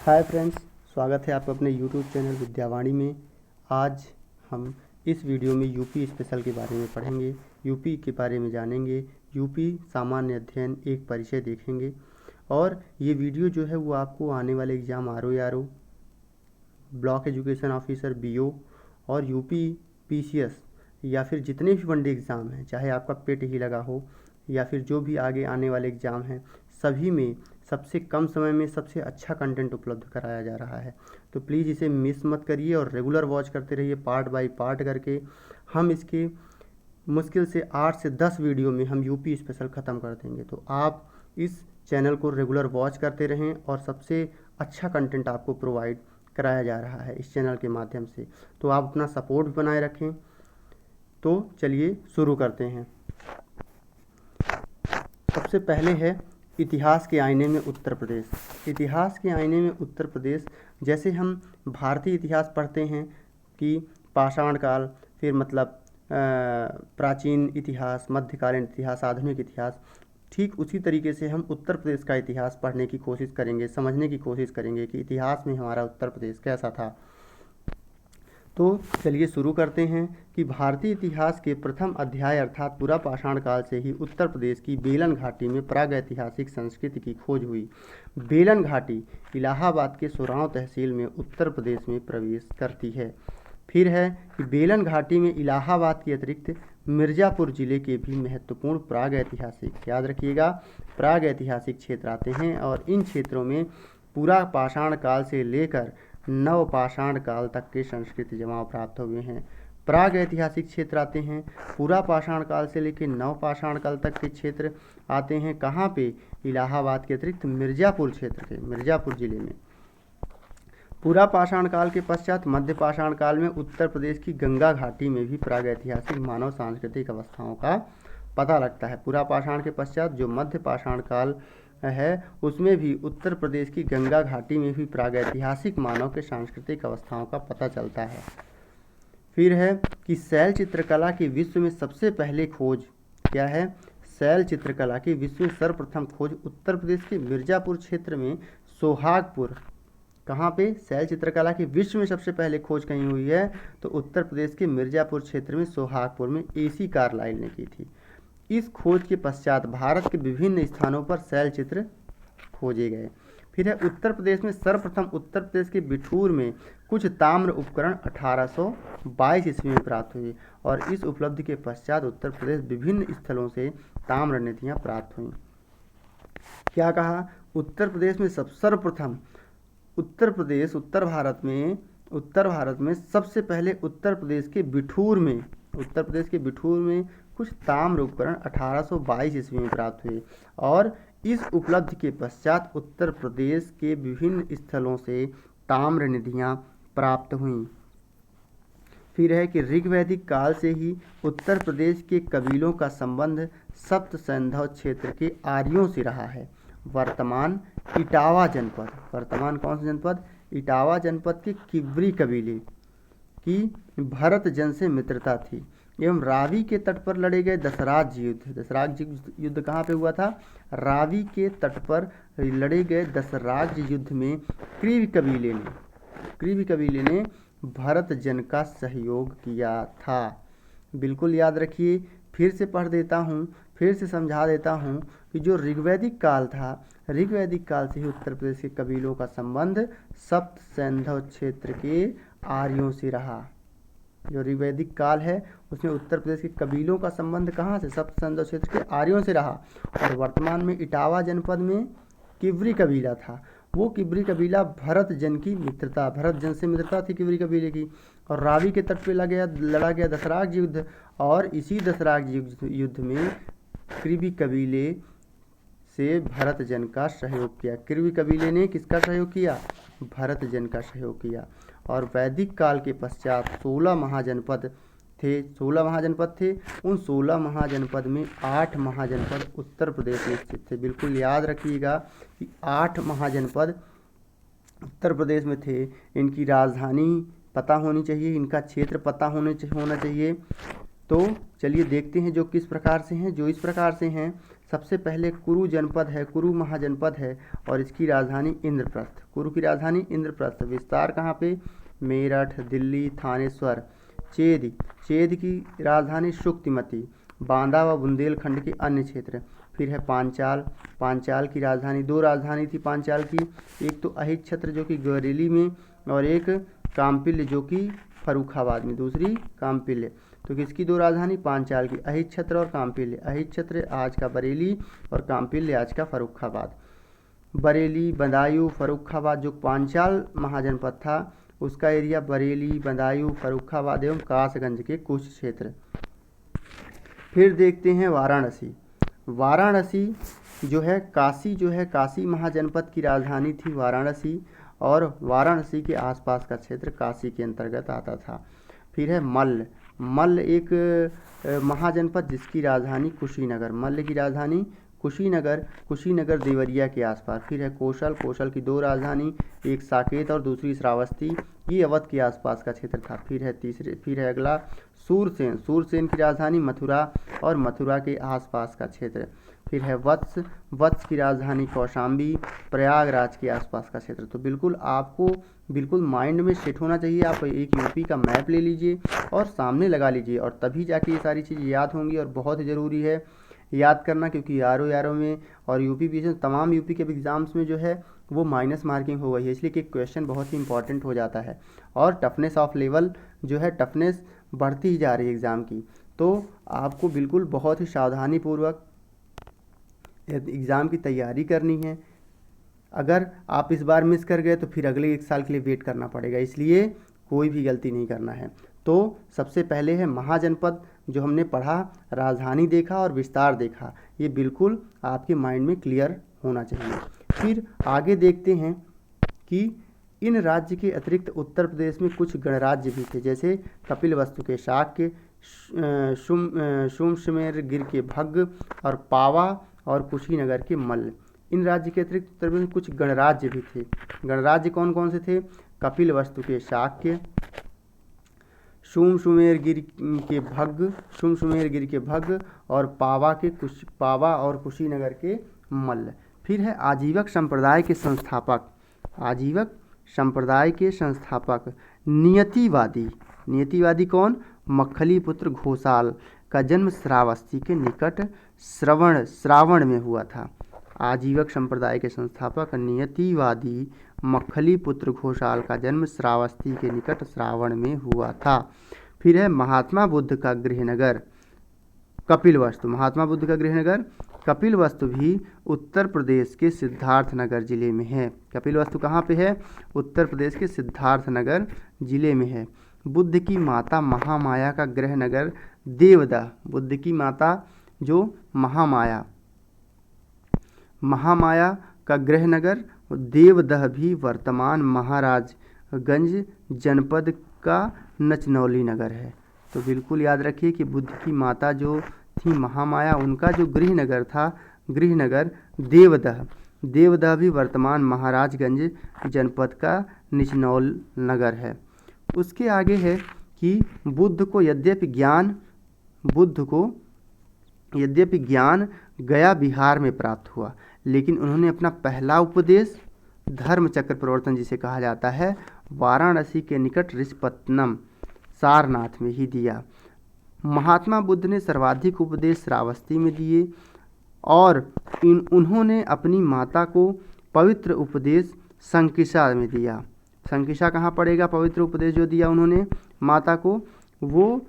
Hi friends, स्वागत है आपका अपने यूट्यूब चैनल विद्यावाणी में। आज हम इस वीडियो में यूपी स्पेशल के बारे में पढ़ेंगे, यूपी के बारे में जानेंगे, यूपी सामान्य अध्ययन एक परिचय देखेंगे। और ये वीडियो जो है वो आपको आने वाले exam RO block education officer BO और यूपी PCS या फिर जितने भी वनडे एग्ज़ाम हैं, चाहे आपका पेट ही लगा हो या फिर जो भी आगे आने वाले एग्ज़ाम हैं, सभी में सबसे कम समय में सबसे अच्छा कंटेंट उपलब्ध कराया जा रहा है। तो प्लीज़ इसे मिस मत करिए और रेगुलर वॉच करते रहिए, पार्ट बाय पार्ट करके। हम इसके मुश्किल से 8 से 10 वीडियो में हम यूपी स्पेशल ख़त्म कर देंगे। तो आप इस चैनल को रेगुलर वॉच करते रहें और सबसे अच्छा कंटेंट आपको प्रोवाइड कराया जा रहा है इस चैनल के माध्यम से। तो आप अपना सपोर्ट भी बनाए रखें। तो चलिए शुरू करते हैं। सबसे पहले है इतिहास के आईने में उत्तर प्रदेश। इतिहास के आईने में उत्तर प्रदेश, जैसे हम भारतीय इतिहास पढ़ते हैं कि पाषाण काल, फिर मतलब प्राचीन इतिहास, मध्यकालीन इतिहास, आधुनिक इतिहास, ठीक उसी तरीके से हम उत्तर प्रदेश का इतिहास पढ़ने की कोशिश करेंगे, समझने की कोशिश करेंगे कि इतिहास में हमारा उत्तर प्रदेश कैसा था। तो चलिए शुरू करते हैं कि भारतीय इतिहास के प्रथम अध्याय अर्थात पूरा पाषाण काल से ही उत्तर प्रदेश की बेलन घाटी में प्रागैतिहासिक संस्कृति की खोज हुई। बेलन घाटी इलाहाबाद के सोरांव तहसील में उत्तर प्रदेश में प्रवेश करती है। फिर है कि बेलन घाटी में इलाहाबाद के अतिरिक्त मिर्ज़ापुर जिले के भी महत्वपूर्ण प्रागैतिहासिक, याद रखिएगा, प्रागैतिहासिक क्षेत्र आते हैं और इन क्षेत्रों में पूरा पाषाण काल से लेकर नवपाषाण काल तक के संस्कृति जमाव प्राप्त हुए हैं। प्राग ऐतिहासिक क्षेत्र आते हैं, पूरा पाषाण काल से लेकर नवपाषाण काल तक के क्षेत्र आते हैं। कहाँ पे? इलाहाबाद के अतिरिक्त मिर्ज़ापुर क्षेत्र के, मिर्ज़ापुर जिले में। पूरा पाषाण काल के पश्चात मध्य पाषाण काल में उत्तर प्रदेश की गंगा घाटी में भी प्राग ऐतिहासिक मानव सांस्कृतिक अवस्थाओं का पता लगता है। पूरा पाषाण के पश्चात जो मध्य पाषाण काल है उसमें भी उत्तर प्रदेश की गंगा घाटी में भी प्रागैतिहासिक मानव के सांस्कृतिक अवस्थाओं का पता चलता है। फिर है कि शैल चित्रकला की विश्व में सबसे पहले खोज क्या है? शैल चित्रकला की विश्व में सर्वप्रथम खोज उत्तर प्रदेश के मिर्ज़ापुर क्षेत्र में सोहागपुर। कहाँ पे? शैल चित्रकला की विश्व में सबसे पहले खोज कहीं हुई है तो उत्तर प्रदेश के मिर्ज़ापुर क्षेत्र में सोहागपुर में AC कार्लाइल ने की थी। इस खोज के पश्चात भारत के विभिन्न स्थानों पर शैल चित्र खोजे गए। फिर है उत्तर प्रदेश में सर्वप्रथम उत्तर प्रदेश के बिठूर में कुछ ताम्र उपकरण 1822 ईस्वी में प्राप्त हुए और इस उपलब्धि के पश्चात उत्तर प्रदेश विभिन्न स्थलों से ताम्र निधियाँ प्राप्त हुई। क्या कहा? उत्तर प्रदेश में सर्वप्रथम उत्तर प्रदेश उत्तर भारत में सबसे पहले उत्तर प्रदेश के बिठूर में कुछ ताम्र उपकरण 1822 ईस्वी में प्राप्त हुए और इस उपलब्धि के पश्चात उत्तर प्रदेश के विभिन्न स्थलों से ताम्र निधियाँ प्राप्त हुईं। फिर है कि ऋग्वैदिक काल से ही उत्तर प्रदेश के कबीलों का संबंध सप्त सैंधव क्षेत्र के आर्यों से रहा है। वर्तमान कौन सा जनपद? इटावा जनपद के किवरी कबीले की भरत जन से मित्रता थी एवं रावी के तट पर लड़े गए दशराज युद्ध कहाँ पे हुआ था? रावी के तट पर लड़े गए दशराज युद्ध में क्रीवी कबीले ने भरत जन का सहयोग किया था। बिल्कुल याद रखिए। फिर से पढ़ देता हूँ, फिर से समझा देता हूँ कि जो ऋग्वैदिक काल था, ऋग्वैदिक काल से ही उत्तर प्रदेश के कबीलों का संबंध सप्त सैंधव क्षेत्र के आर्यों से रहा। जो ऋग्वैदिक काल है उसमें उत्तर प्रदेश के कबीलों का संबंध कहाँ से? सप्त सैंधव क्षेत्र के आर्यों से रहा। और वर्तमान में इटावा जनपद में किवरी कबीला था। वो किवरी कबीला भरत जन से मित्रता थी किवरी कबीले की। और रावी के तट पे लड़ा गया दशराज युद्ध और इसी दशराज युद्ध में किवरी कबीले से भरत जन का सहयोग किया। किवरी कबीले ने किसका सहयोग किया? भरत जन का सहयोग किया। और वैदिक काल के पश्चात 16 महाजनपद थे। उन 16 महाजनपद में 8 महाजनपद उत्तर प्रदेश में स्थित थे। बिल्कुल याद रखिएगा कि 8 महाजनपद उत्तर प्रदेश में थे। इनकी राजधानी पता होनी चाहिए, इनका क्षेत्र पता होना चाहिए। तो चलिए देखते हैं जो किस प्रकार से हैं। जो इस प्रकार से हैं, सबसे पहले कुरु जनपद है, कुरु महाजनपद है और इसकी राजधानी इंद्रप्रस्थ। कुरु की राजधानी इंद्रप्रस्थ। विस्तार कहाँ पे? मेरठ, दिल्ली, थानेश्वर। चेद, चेद की राजधानी शुक्तिमती। बांदा व बुंदेलखंड के अन्य क्षेत्र। फिर है पांचाल, पांचाल की राजधानी, दो राजधानी थी पांचाल की, एक तो अहित छत्र जो कि बरेली में और एक काम्पिल्य जो कि फर्रुखाबाद में, दूसरी काम्पिल्य। तो किसकी दो राजधानी? पांचाल की, अहित छत्र और काम्पिल्य। अहित छत्र आज का बरेली और काम्पिल्य आज का फर्रुखाबाद। बरेली, बदायूं, फर्रुखाबाद जो पांचाल महाजनपद था उसका एरिया बरेली, बदायूं, फर्रुखाबाद एवं कासगंज के कुछ क्षेत्र। फिर देखते हैं वाराणसी। वाराणसी जो है काशी महाजनपद की राजधानी थी वाराणसी और वाराणसी के आसपास का क्षेत्र काशी के अंतर्गत आता था। फिर है मल्ल, मल्ल एक महाजनपद जिसकी राजधानी कुशीनगर। मल्ल की राजधानी कुशीनगर, कुशीनगर देवरिया के आसपास। फिर है कौशल, कौशल की दो राजधानी, एक साकेत और दूसरी श्रावस्ती, ये अवध के आसपास का क्षेत्र था। फिर है अगला सूरसेन, सूरसेन की राजधानी मथुरा और मथुरा के आसपास का क्षेत्र। फिर है वत्स, वत्स की राजधानी कौशाम्बी, प्रयागराज के आसपास का क्षेत्र। तो बिल्कुल आपको बिल्कुल माइंड में सेट होना चाहिए। आप एक यूपी का मैप ले लीजिए और सामने लगा लीजिए और तभी जाके ये सारी चीज़ें याद होंगी और बहुत ज़रूरी है याद करना, क्योंकि यारों में और यूपी पीछे तमाम यूपी के एग्ज़ाम्स में जो है वो माइनस मार्किंग हो गई है, इसलिए कि क्वेश्चन बहुत ही इंपॉर्टेंट हो जाता है और टफनेस ऑफ लेवल जो है टफनेस बढ़ती ही जा रही है एग्ज़ाम की। तो आपको बिल्कुल बहुत ही सावधानीपूर्वक एग्ज़ाम की तैयारी करनी है। अगर आप इस बार मिस कर गए तो फिर अगले एक साल के लिए वेट करना पड़ेगा, इसलिए कोई भी गलती नहीं करना है। तो सबसे पहले है महाजनपद जो हमने पढ़ा, राजधानी देखा और विस्तार देखा, ये बिल्कुल आपके माइंड में क्लियर होना चाहिए। फिर आगे देखते हैं कि इन राज्य के अतिरिक्त उत्तर प्रदेश में कुछ गणराज्य भी थे, जैसे कपिलवस्तु के शाक्य, सुमेर गिर के भग्ग और पावा और कुशीनगर के मल्ल। इन राज्य के अतिरिक्त उत्तर प्रदेश में कुछ गणराज्य भी थे। गणराज्य कौन कौन से थे? कपिलवस्तु के शाक्य, सुमेर गिर के भग्ग और पावा और कुशीनगर के मल्ल। फिर है आजीवक संप्रदाय के संस्थापक, आजीवक संप्रदाय के संस्थापक नियतिवादी। नियतिवादी कौन? मक्खलीपुत्र घोषाल का जन्म श्रावस्ती के निकट श्रावण में हुआ था। आजीवक संप्रदाय के संस्थापक नियतिवादी मक्खलीपुत्र घोषाल का जन्म श्रावस्ती के निकट श्रावण में हुआ था। फिर है महात्मा बुद्ध का गृहनगर कपिलवस्तु। महात्मा बुद्ध का गृहनगर कपिलवस्तु भी उत्तर प्रदेश के सिद्धार्थनगर जिले में है। कपिलवस्तु कहाँ पे है? उत्तर प्रदेश के सिद्धार्थनगर जिले में है। बुद्ध की माता महामाया का गृहनगर देवदह। बुद्ध की माता जो महामाया का गृहनगर देवदह भी वर्तमान महाराजगंज जनपद का नचनौली नगर है। तो बिल्कुल याद रखिए कि बुद्ध की माता जो थी महामाया, उनका जो गृहनगर था, गृहनगर देवदह, देवदह भी वर्तमान महाराजगंज जनपद का निचनौल नगर है। उसके आगे है कि बुद्ध को यद्यपि ज्ञान गया बिहार में प्राप्त हुआ, लेकिन उन्होंने अपना पहला उपदेश धर्म चक्र प्रवर्तन जिसे कहा जाता है वाराणसी के निकट ऋषपत्तनम सारनाथ में ही दिया। महात्मा बुद्ध ने सर्वाधिक उपदेश श्रावस्ती में दिए और उन्होंने अपनी माता को पवित्र उपदेश संकिसा में दिया। संकिसा कहाँ पड़ेगा? पवित्र उपदेश जो दिया उन्होंने माता को वो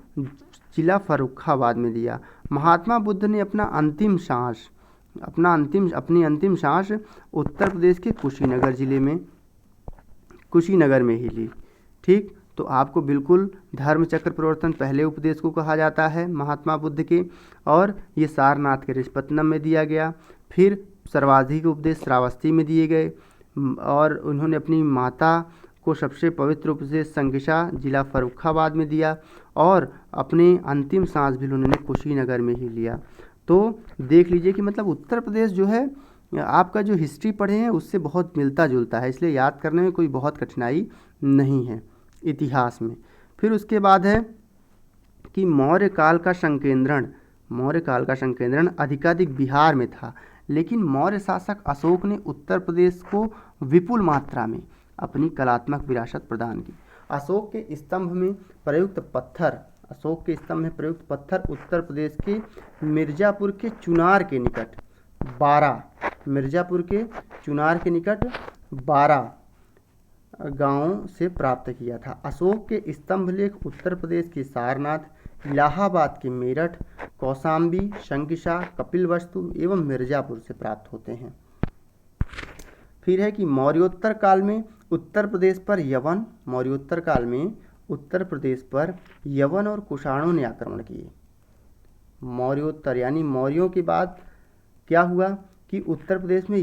जिला फर्रुखाबाद में दिया। महात्मा बुद्ध ने अपनी अंतिम सांस उत्तर प्रदेश के कुशीनगर में ही ली। ठीक, तो आपको बिल्कुल धर्म चक्र प्रवर्तन पहले उपदेश को कहा जाता है महात्मा बुद्ध के, और ये सारनाथ के ऋषपत्तनम में दिया गया। फिर सर्वाधिक उपदेश श्रावस्ती में दिए गए और उन्होंने अपनी माता को सबसे पवित्र उपदेश संकिसा जिला फर्रुखाबाद में दिया और अपने अंतिम सांस भी उन्होंने कुशीनगर में ही लिया। तो देख लीजिए कि मतलब उत्तर प्रदेश जो है आपका जो हिस्ट्री पढ़े हैं उससे बहुत मिलता जुलता है, इसलिए याद करने में कोई बहुत कठिनाई नहीं है इतिहास में। फिर उसके बाद है कि मौर्य काल का संकेंद्रण। मौर्य काल का संकेंद्रण अधिकाधिक बिहार में था, लेकिन मौर्य शासक अशोक ने उत्तर प्रदेश को विपुल मात्रा में अपनी कलात्मक विरासत प्रदान की। अशोक के स्तंभ में प्रयुक्त पत्थर उत्तर प्रदेश के मिर्जापुर के चुनार के निकट 12 गांवों से प्राप्त किया था। अशोक के स्तंभ लेख उत्तर प्रदेश के सारनाथ, इलाहाबाद के मेरठ, कौशाम्बी, शंकिसा, कपिलवस्तु एवं मिर्जापुर से प्राप्त होते हैं। फिर है कि मौर्योत्तर काल में उत्तर प्रदेश पर यवन और कुषाणों ने आक्रमण किए। मौर्योत्तर यानी मौर्यों के बाद क्या हुआ कि उत्तर प्रदेश में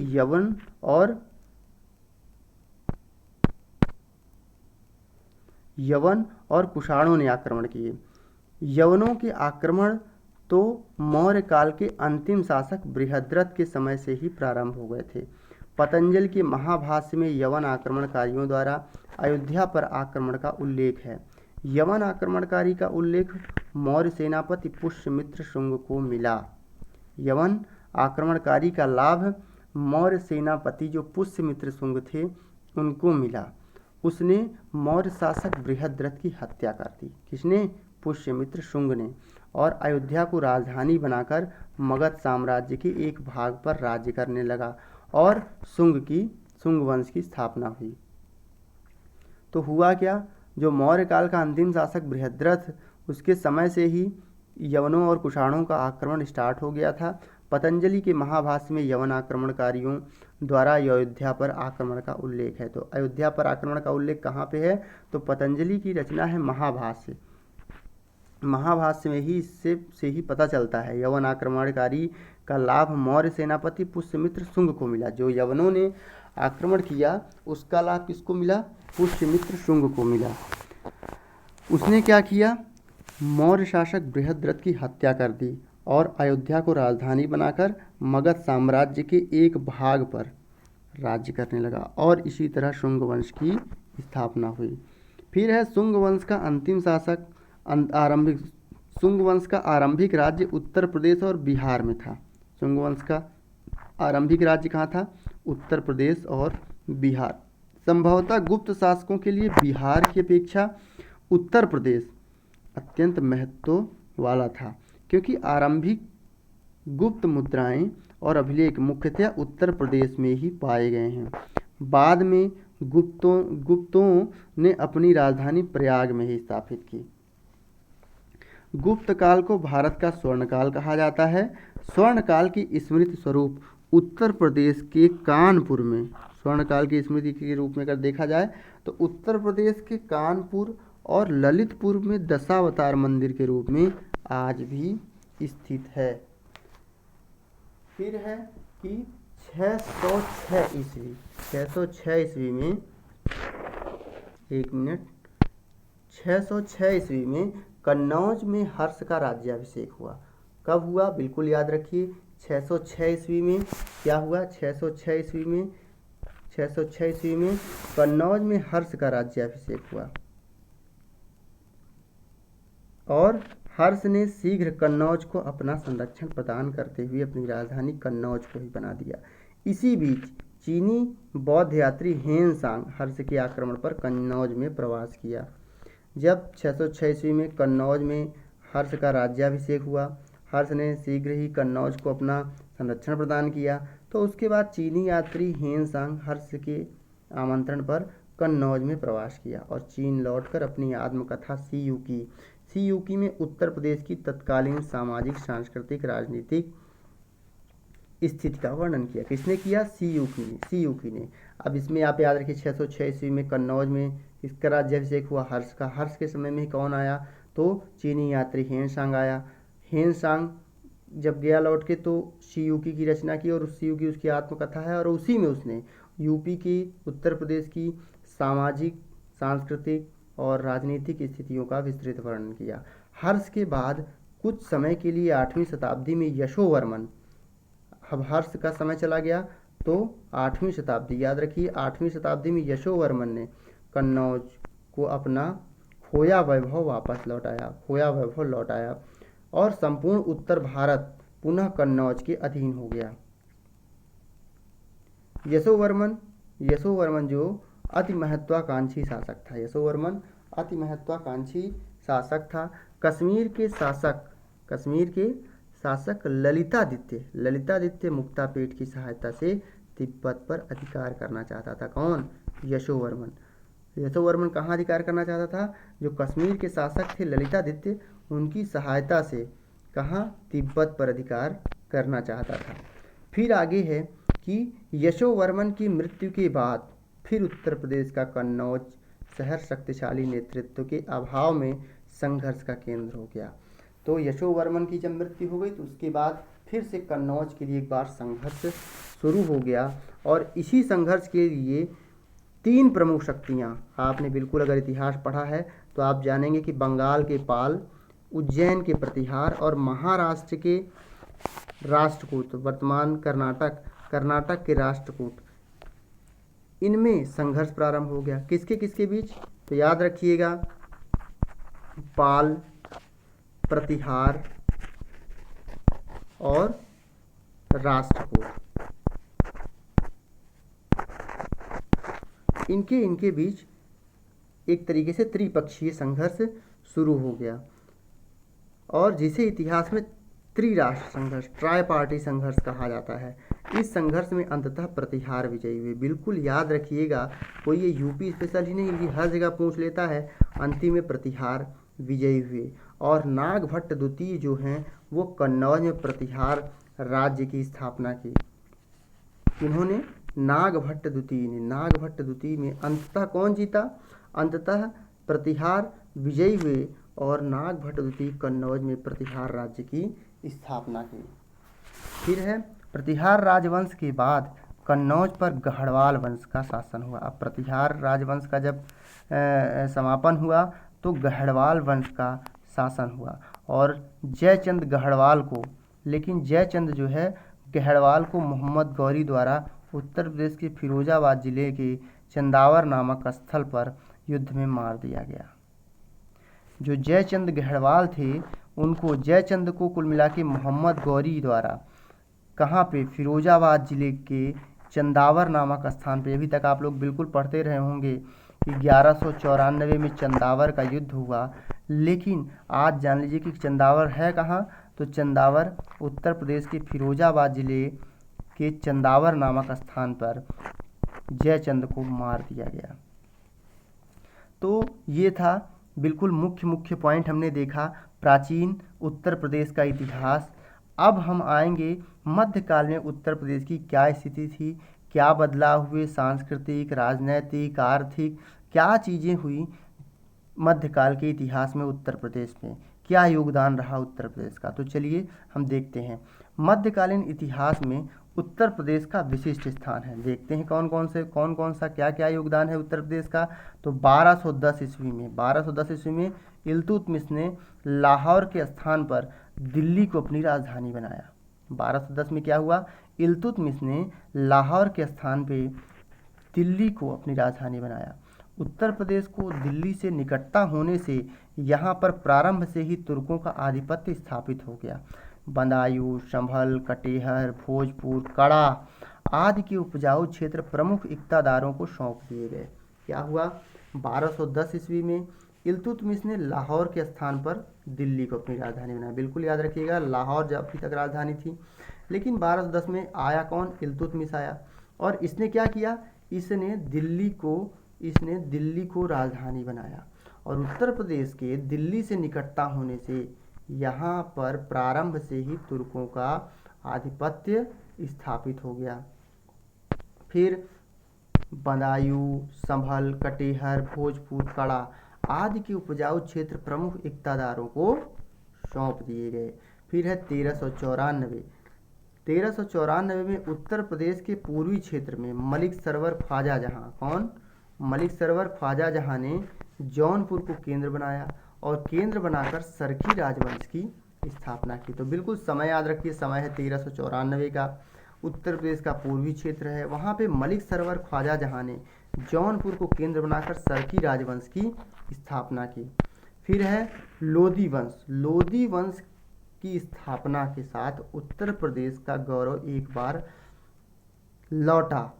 यवन और कुषाणों ने आक्रमण किए। यवनों के आक्रमण तो मौर्य काल के अंतिम शासक बृहद्रथ के समय से ही प्रारंभ हो गए थे। पतंजलि के महाभाष्य में यवन आक्रमणकारियों द्वारा अयोध्या पर आक्रमण का उल्लेख है। यवन आक्रमणकारी का उल्लेख मौर्य सेनापति पुष्यमित्र शुंग को मिला। यवन आक्रमणकारी का लाभ मौर्य सेनापति जो पुष्यमित्र शुंग थे उनको मिला। उसने मौर्य शासक बृहद्रथ की हत्या कर दी। किसने? पुष्यमित्र शुंग ने। और अयोध्या को राजधानी बनाकर मगध साम्राज्य के एक भाग पर राज्य करने लगा और शुंग वंश की स्थापना हुई। तो हुआ क्या, जो मौर्य काल का अंतिम शासक बृहद्रथ, उसके समय से ही यवनों और कुषाणों का आक्रमण स्टार्ट हो गया था। पतंजलि के महाभाष्य में यवन आक्रमणकारियों द्वारा अयोध्या पर आक्रमण का उल्लेख है। तो अयोध्या पर आक्रमण का उल्लेख कहाँ पे है? तो पतंजलि की रचना है महाभाष्य। महाभाष्य में ही इससे ही पता चलता है। यवन आक्रमणकारी का लाभ मौर्य सेनापति पुष्यमित्र शुंग को मिला। जो यवनों ने आक्रमण किया उसका लाभ किसको मिला? पुष्यमित्र शुंग को मिला। उसने क्या किया? मौर्य शासक बृहद्रथ की हत्या कर दी और अयोध्या को राजधानी बनाकर मगध साम्राज्य के एक भाग पर राज्य करने लगा और इसी तरह शुंग वंश की स्थापना हुई। फिर है शुंग वंश का अंतिम शासक शुंग वंश का आरंभिक राज्य उत्तर प्रदेश और बिहार में था। शुंग वंश का आरंभिक राज्य कहाँ था? उत्तर प्रदेश और बिहार। संभवतः गुप्त शासकों के लिए बिहार की अपेक्षा उत्तर प्रदेश अत्यंत महत्व वाला था, क्योंकि आरंभिक गुप्त मुद्राएं और अभिलेख मुख्यतः उत्तर प्रदेश में ही पाए गए हैं। बाद में गुप्तों ने अपनी राजधानी प्रयाग में ही स्थापित की। गुप्त काल को भारत का स्वर्णकाल कहा जाता है। स्वर्णकाल की स्मृति स्वरूप उत्तर प्रदेश के कानपुर में, स्वर्णकाल की स्मृति के रूप में अगर देखा जाए तो उत्तर प्रदेश के कानपुर और ललितपुर में दशावतार मंदिर के रूप में आज भी स्थित है। फिर है कि 606 ईस्वी में 606 ईस्वी में कन्नौज में हर्ष का राज्याभिषेक हुआ। कब हुआ? बिल्कुल याद रखिए, 606 ईस्वी में क्या हुआ? 606 ईस्वी में कन्नौज में हर्ष का राज्याभिषेक हुआ और हर्ष ने शीघ्र कन्नौज को अपना संरक्षण प्रदान करते हुए अपनी राजधानी कन्नौज को ही बना दिया। इसी बीच चीनी बौद्ध यात्री हेनसांग हर्ष के आक्रमण पर कन्नौज में प्रवास किया। जब 606 ईस्वी में कन्नौज में हर्ष का राज्याभिषेक हुआ, हर्ष ने शीघ्र ही कन्नौज को अपना संरक्षण प्रदान किया। तो उसके बाद चीनी यात्री हेनसांग हर्ष के आमंत्रण पर कन्नौज में प्रवास किया और चीन लौटकर अपनी आत्मकथा सी यूकी में उत्तर प्रदेश की तत्कालीन सामाजिक, सांस्कृतिक, राजनीतिक स्थिति का वर्णन किया। किसने किया? सी यूकी ने। अब इसमें आप याद रखिए 606 ईस्वी में कन्नौज में इसका राज्याभिषेक हुआ हर्ष का। हर्ष के समय में कौन आया? तो चीनी यात्री हेनसांग आया। हेनसांग जब गया लौट के तो सी यूकी की रचना की और सी यूकी उसकी आत्मकथा है और उसी में उसने यूपी की, उत्तर प्रदेश की सामाजिक, सांस्कृतिक और राजनीतिक स्थितियों का विस्तृत वर्णन किया। हर्ष के बाद कुछ समय के लिए 8वीं शताब्दी में यशोवर्मन, अब हर्ष का समय चला गया तो 8वीं शताब्दी, याद रखिए 8वीं शताब्दी में यशोवर्मन ने कन्नौज को अपना खोया वैभव लौटाया। और संपूर्ण उत्तर भारत पुनः कन्नौज के अधीन हो गया। यशोवर्मन जो अति महत्वाकांक्षी शासक था, यशोवर्मन अति महत्वाकांक्षी शासक था। कश्मीर के शासक ललितादित्य मुक्तापेट की सहायता से तिब्बत पर अधिकार करना चाहता था। कौन? यशोवर्मन कहाँ अधिकार करना चाहता था? जो कश्मीर के शासक थे ललितादित्य, उनकी सहायता से कहाँ? तिब्बत पर अधिकार करना चाहता था। फिर आगे है कि यशोवर्मन की मृत्यु के बाद फिर उत्तर प्रदेश का कन्नौज शहर शक्तिशाली नेतृत्व के अभाव में संघर्ष का केंद्र हो गया। तो यशोवर्मन की जब मृत्यु हो गई तो उसके बाद फिर से कन्नौज के लिए एक बार संघर्ष शुरू हो गया। और इसी संघर्ष के लिए 3 प्रमुख शक्तियाँ, आपने बिल्कुल अगर इतिहास पढ़ा है तो आप जानेंगे कि बंगाल के पाल, उज्जैन के प्रतिहार और महाराष्ट्र के राष्ट्रकूट, वर्तमान कर्नाटक के राष्ट्रकूट, इनमें संघर्ष प्रारंभ हो गया। किसके किसके बीच? तो याद रखिएगा, पाल, प्रतिहार और राष्ट्रकूट, इनके बीच एक तरीके से त्रिपक्षीय संघर्ष शुरू हो गया और जिसे इतिहास में त्रिराष्ट्र संघर्ष, ट्राई पार्टी संघर्ष कहा जाता है। इस संघर्ष में अंततः प्रतिहार विजयी हुए। बिल्कुल याद रखिएगा, कोई ये यूपी स्पेशल ही नहीं, ये हर जगह पूछ लेता है। अंतिम में प्रतिहार विजयी हुए और नागभट्ट द्वितीय जो हैं वो कन्नौज में प्रतिहार राज्य की स्थापना की। इन्होंने नागभट्ट द्वितीय में अंततः कौन जीता? अंततः प्रतिहार विजयी हुए और नागभट्ट द्वितीय कन्नौज में प्रतिहार राज्य की स्थापना की। फिर है प्रतिहार राजवंश के बाद कन्नौज पर गढ़वाल वंश का शासन हुआ। अब प्रतिहार राजवंश का जब समापन हुआ तो गढ़वाल वंश का शासन हुआ और जयचंद गढ़वाल को, लेकिन जयचंद जो है गढ़वाल को मोहम्मद गौरी द्वारा उत्तर प्रदेश के फिरोजाबाद जिले के चंदावर नामक स्थल पर युद्ध में मार दिया गया। जो जयचंद गढ़वाल थे उनको, जयचंद को कुल मिला के मोहम्मद गौरी द्वारा कहाँ पे? फिरोजाबाद जिले के चंदावर नामक स्थान पे। अभी तक आप लोग बिल्कुल पढ़ते रहे होंगे कि 1194 में चंदावर का युद्ध हुआ, लेकिन आज जान लीजिए कि चंदावर है कहाँ? तो चंदावर उत्तर प्रदेश के फिरोजाबाद जिले के चंदावर नामक स्थान पर जयचंद को मार दिया गया। तो ये था बिल्कुल मुख्य पॉइंट हमने देखा, प्राचीन उत्तर प्रदेश का इतिहास। अब हम आएंगे मध्यकाल में उत्तर प्रदेश की क्या स्थिति थी, क्या बदलाव हुए, सांस्कृतिक, राजनैतिक, आर्थिक, क्या चीज़ें हुई मध्यकाल के इतिहास में उत्तर प्रदेश में, क्या योगदान रहा उत्तर प्रदेश का। तो चलिए हम देखते हैं मध्यकालीन इतिहास में उत्तर प्रदेश का विशिष्ट स्थान है। देखते हैं कौन कौन सा क्या योगदान है उत्तर प्रदेश का। तो 1210 ईस्वी में इल्तुतमिश ने लाहौर के स्थान पर दिल्ली को अपनी राजधानी बनाया। 1210 में क्या हुआ? इल्तुतमिश ने लाहौर के स्थान पे दिल्ली को अपनी राजधानी बनाया। उत्तर प्रदेश को दिल्ली से निकटता होने से यहाँ पर प्रारंभ से ही तुर्कों का आधिपत्य स्थापित हो गया। बदायूं, संभल, कटेहर, भोजपुर, कड़ा आदि के उपजाऊ क्षेत्र प्रमुख इक्तादारों को सौंप दिए गए। क्या हुआ? 1210 ईस्वी में इल्तुतमिश ने लाहौर के स्थान पर दिल्ली को अपनी राजधानी बनाया। बिल्कुल याद रखिएगा, लाहौर जब अभी तक राजधानी थी, लेकिन 1210 में आया कौन? इल्तुतमिश आया और इसने क्या किया? इसने दिल्ली को राजधानी बनाया और उत्तर प्रदेश के दिल्ली से निकटता होने से यहाँ पर प्रारंभ से ही तुर्कों का आधिपत्य स्थापित हो गया। फिर बदायूं, संभल, कटेहर, भोजपुर, कड़ा आदि के उपजाऊ क्षेत्र प्रमुख इक्तादारों को सौंप दिए गए। फिर है 1394 में उत्तर प्रदेश के पूर्वी क्षेत्र में मलिक सरवर ख्वाजा जहाँ ने जौनपुर को केंद्र बनाया और केंद्र बनाकर सरखी राजवंश की स्थापना की। तो बिल्कुल समय याद रखिए, समय है 1394 का। उत्तर प्रदेश का पूर्वी क्षेत्र है, वहाँ पे मलिक सरवर ख्वाजा जहाँ ने जौनपुर को केंद्र बनाकर सरखी राजवंश की स्थापना की। फिर है लोधी वंश की स्थापना के साथ उत्तर प्रदेश का गौरव एक बार लौटा।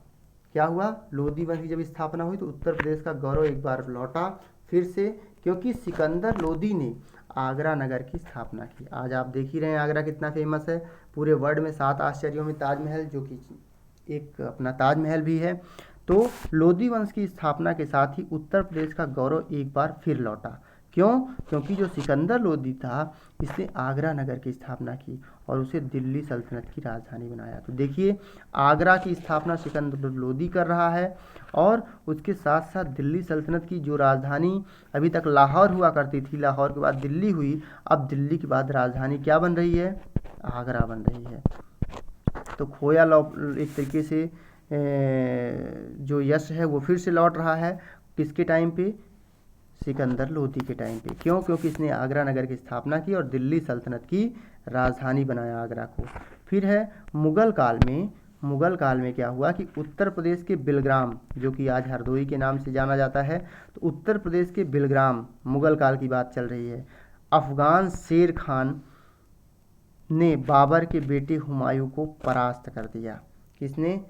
क्या हुआ? लोधी वंश की जब स्थापना हुई तो उत्तर प्रदेश का गौरव एक बार लौटा फिर से, क्योंकि सिकंदर लोधी ने आगरा नगर की स्थापना की। आज आप देख ही रहे हैं आगरा कितना फेमस है, पूरे वर्ल्ड में 7 आश्चर्यों में ताजमहल, जो कि एक अपना ताजमहल भी है। तो लोधी वंश की स्थापना के साथ ही उत्तर प्रदेश का गौरव एक बार फिर लौटा। क्यों? क्योंकि जो सिकंदर लोधी था, इसने आगरा नगर की स्थापना की और उसे दिल्ली सल्तनत की राजधानी बनाया। तो देखिए, आगरा की स्थापना सिकंदर लोधी कर रहा है और उसके साथ साथ दिल्ली सल्तनत की जो राजधानी अभी तक लाहौर हुआ करती थी, लाहौर के बाद दिल्ली हुई, अब दिल्ली के बाद राजधानी क्या बन रही है? आगरा बन रही है। तो खोया एक तरीके से जो यश है वो फिर से लौट रहा है। किसके टाइम पे? सिकंदर लोधी के टाइम पे। क्यों? क्योंकि इसने आगरा नगर की स्थापना की और दिल्ली सल्तनत की राजधानी बनाया आगरा को। फिर है मुगल काल में। मुगल काल में क्या हुआ कि उत्तर प्रदेश के बिलग्राम, जो कि आज हरदोई के नाम से जाना जाता है, तो उत्तर प्रदेश के बिलग्राम, मुगल काल की बात चल रही है, अफगान शेर खान ने बाबर के बेटे हुमायूं को परास्त कर दिया। किसने?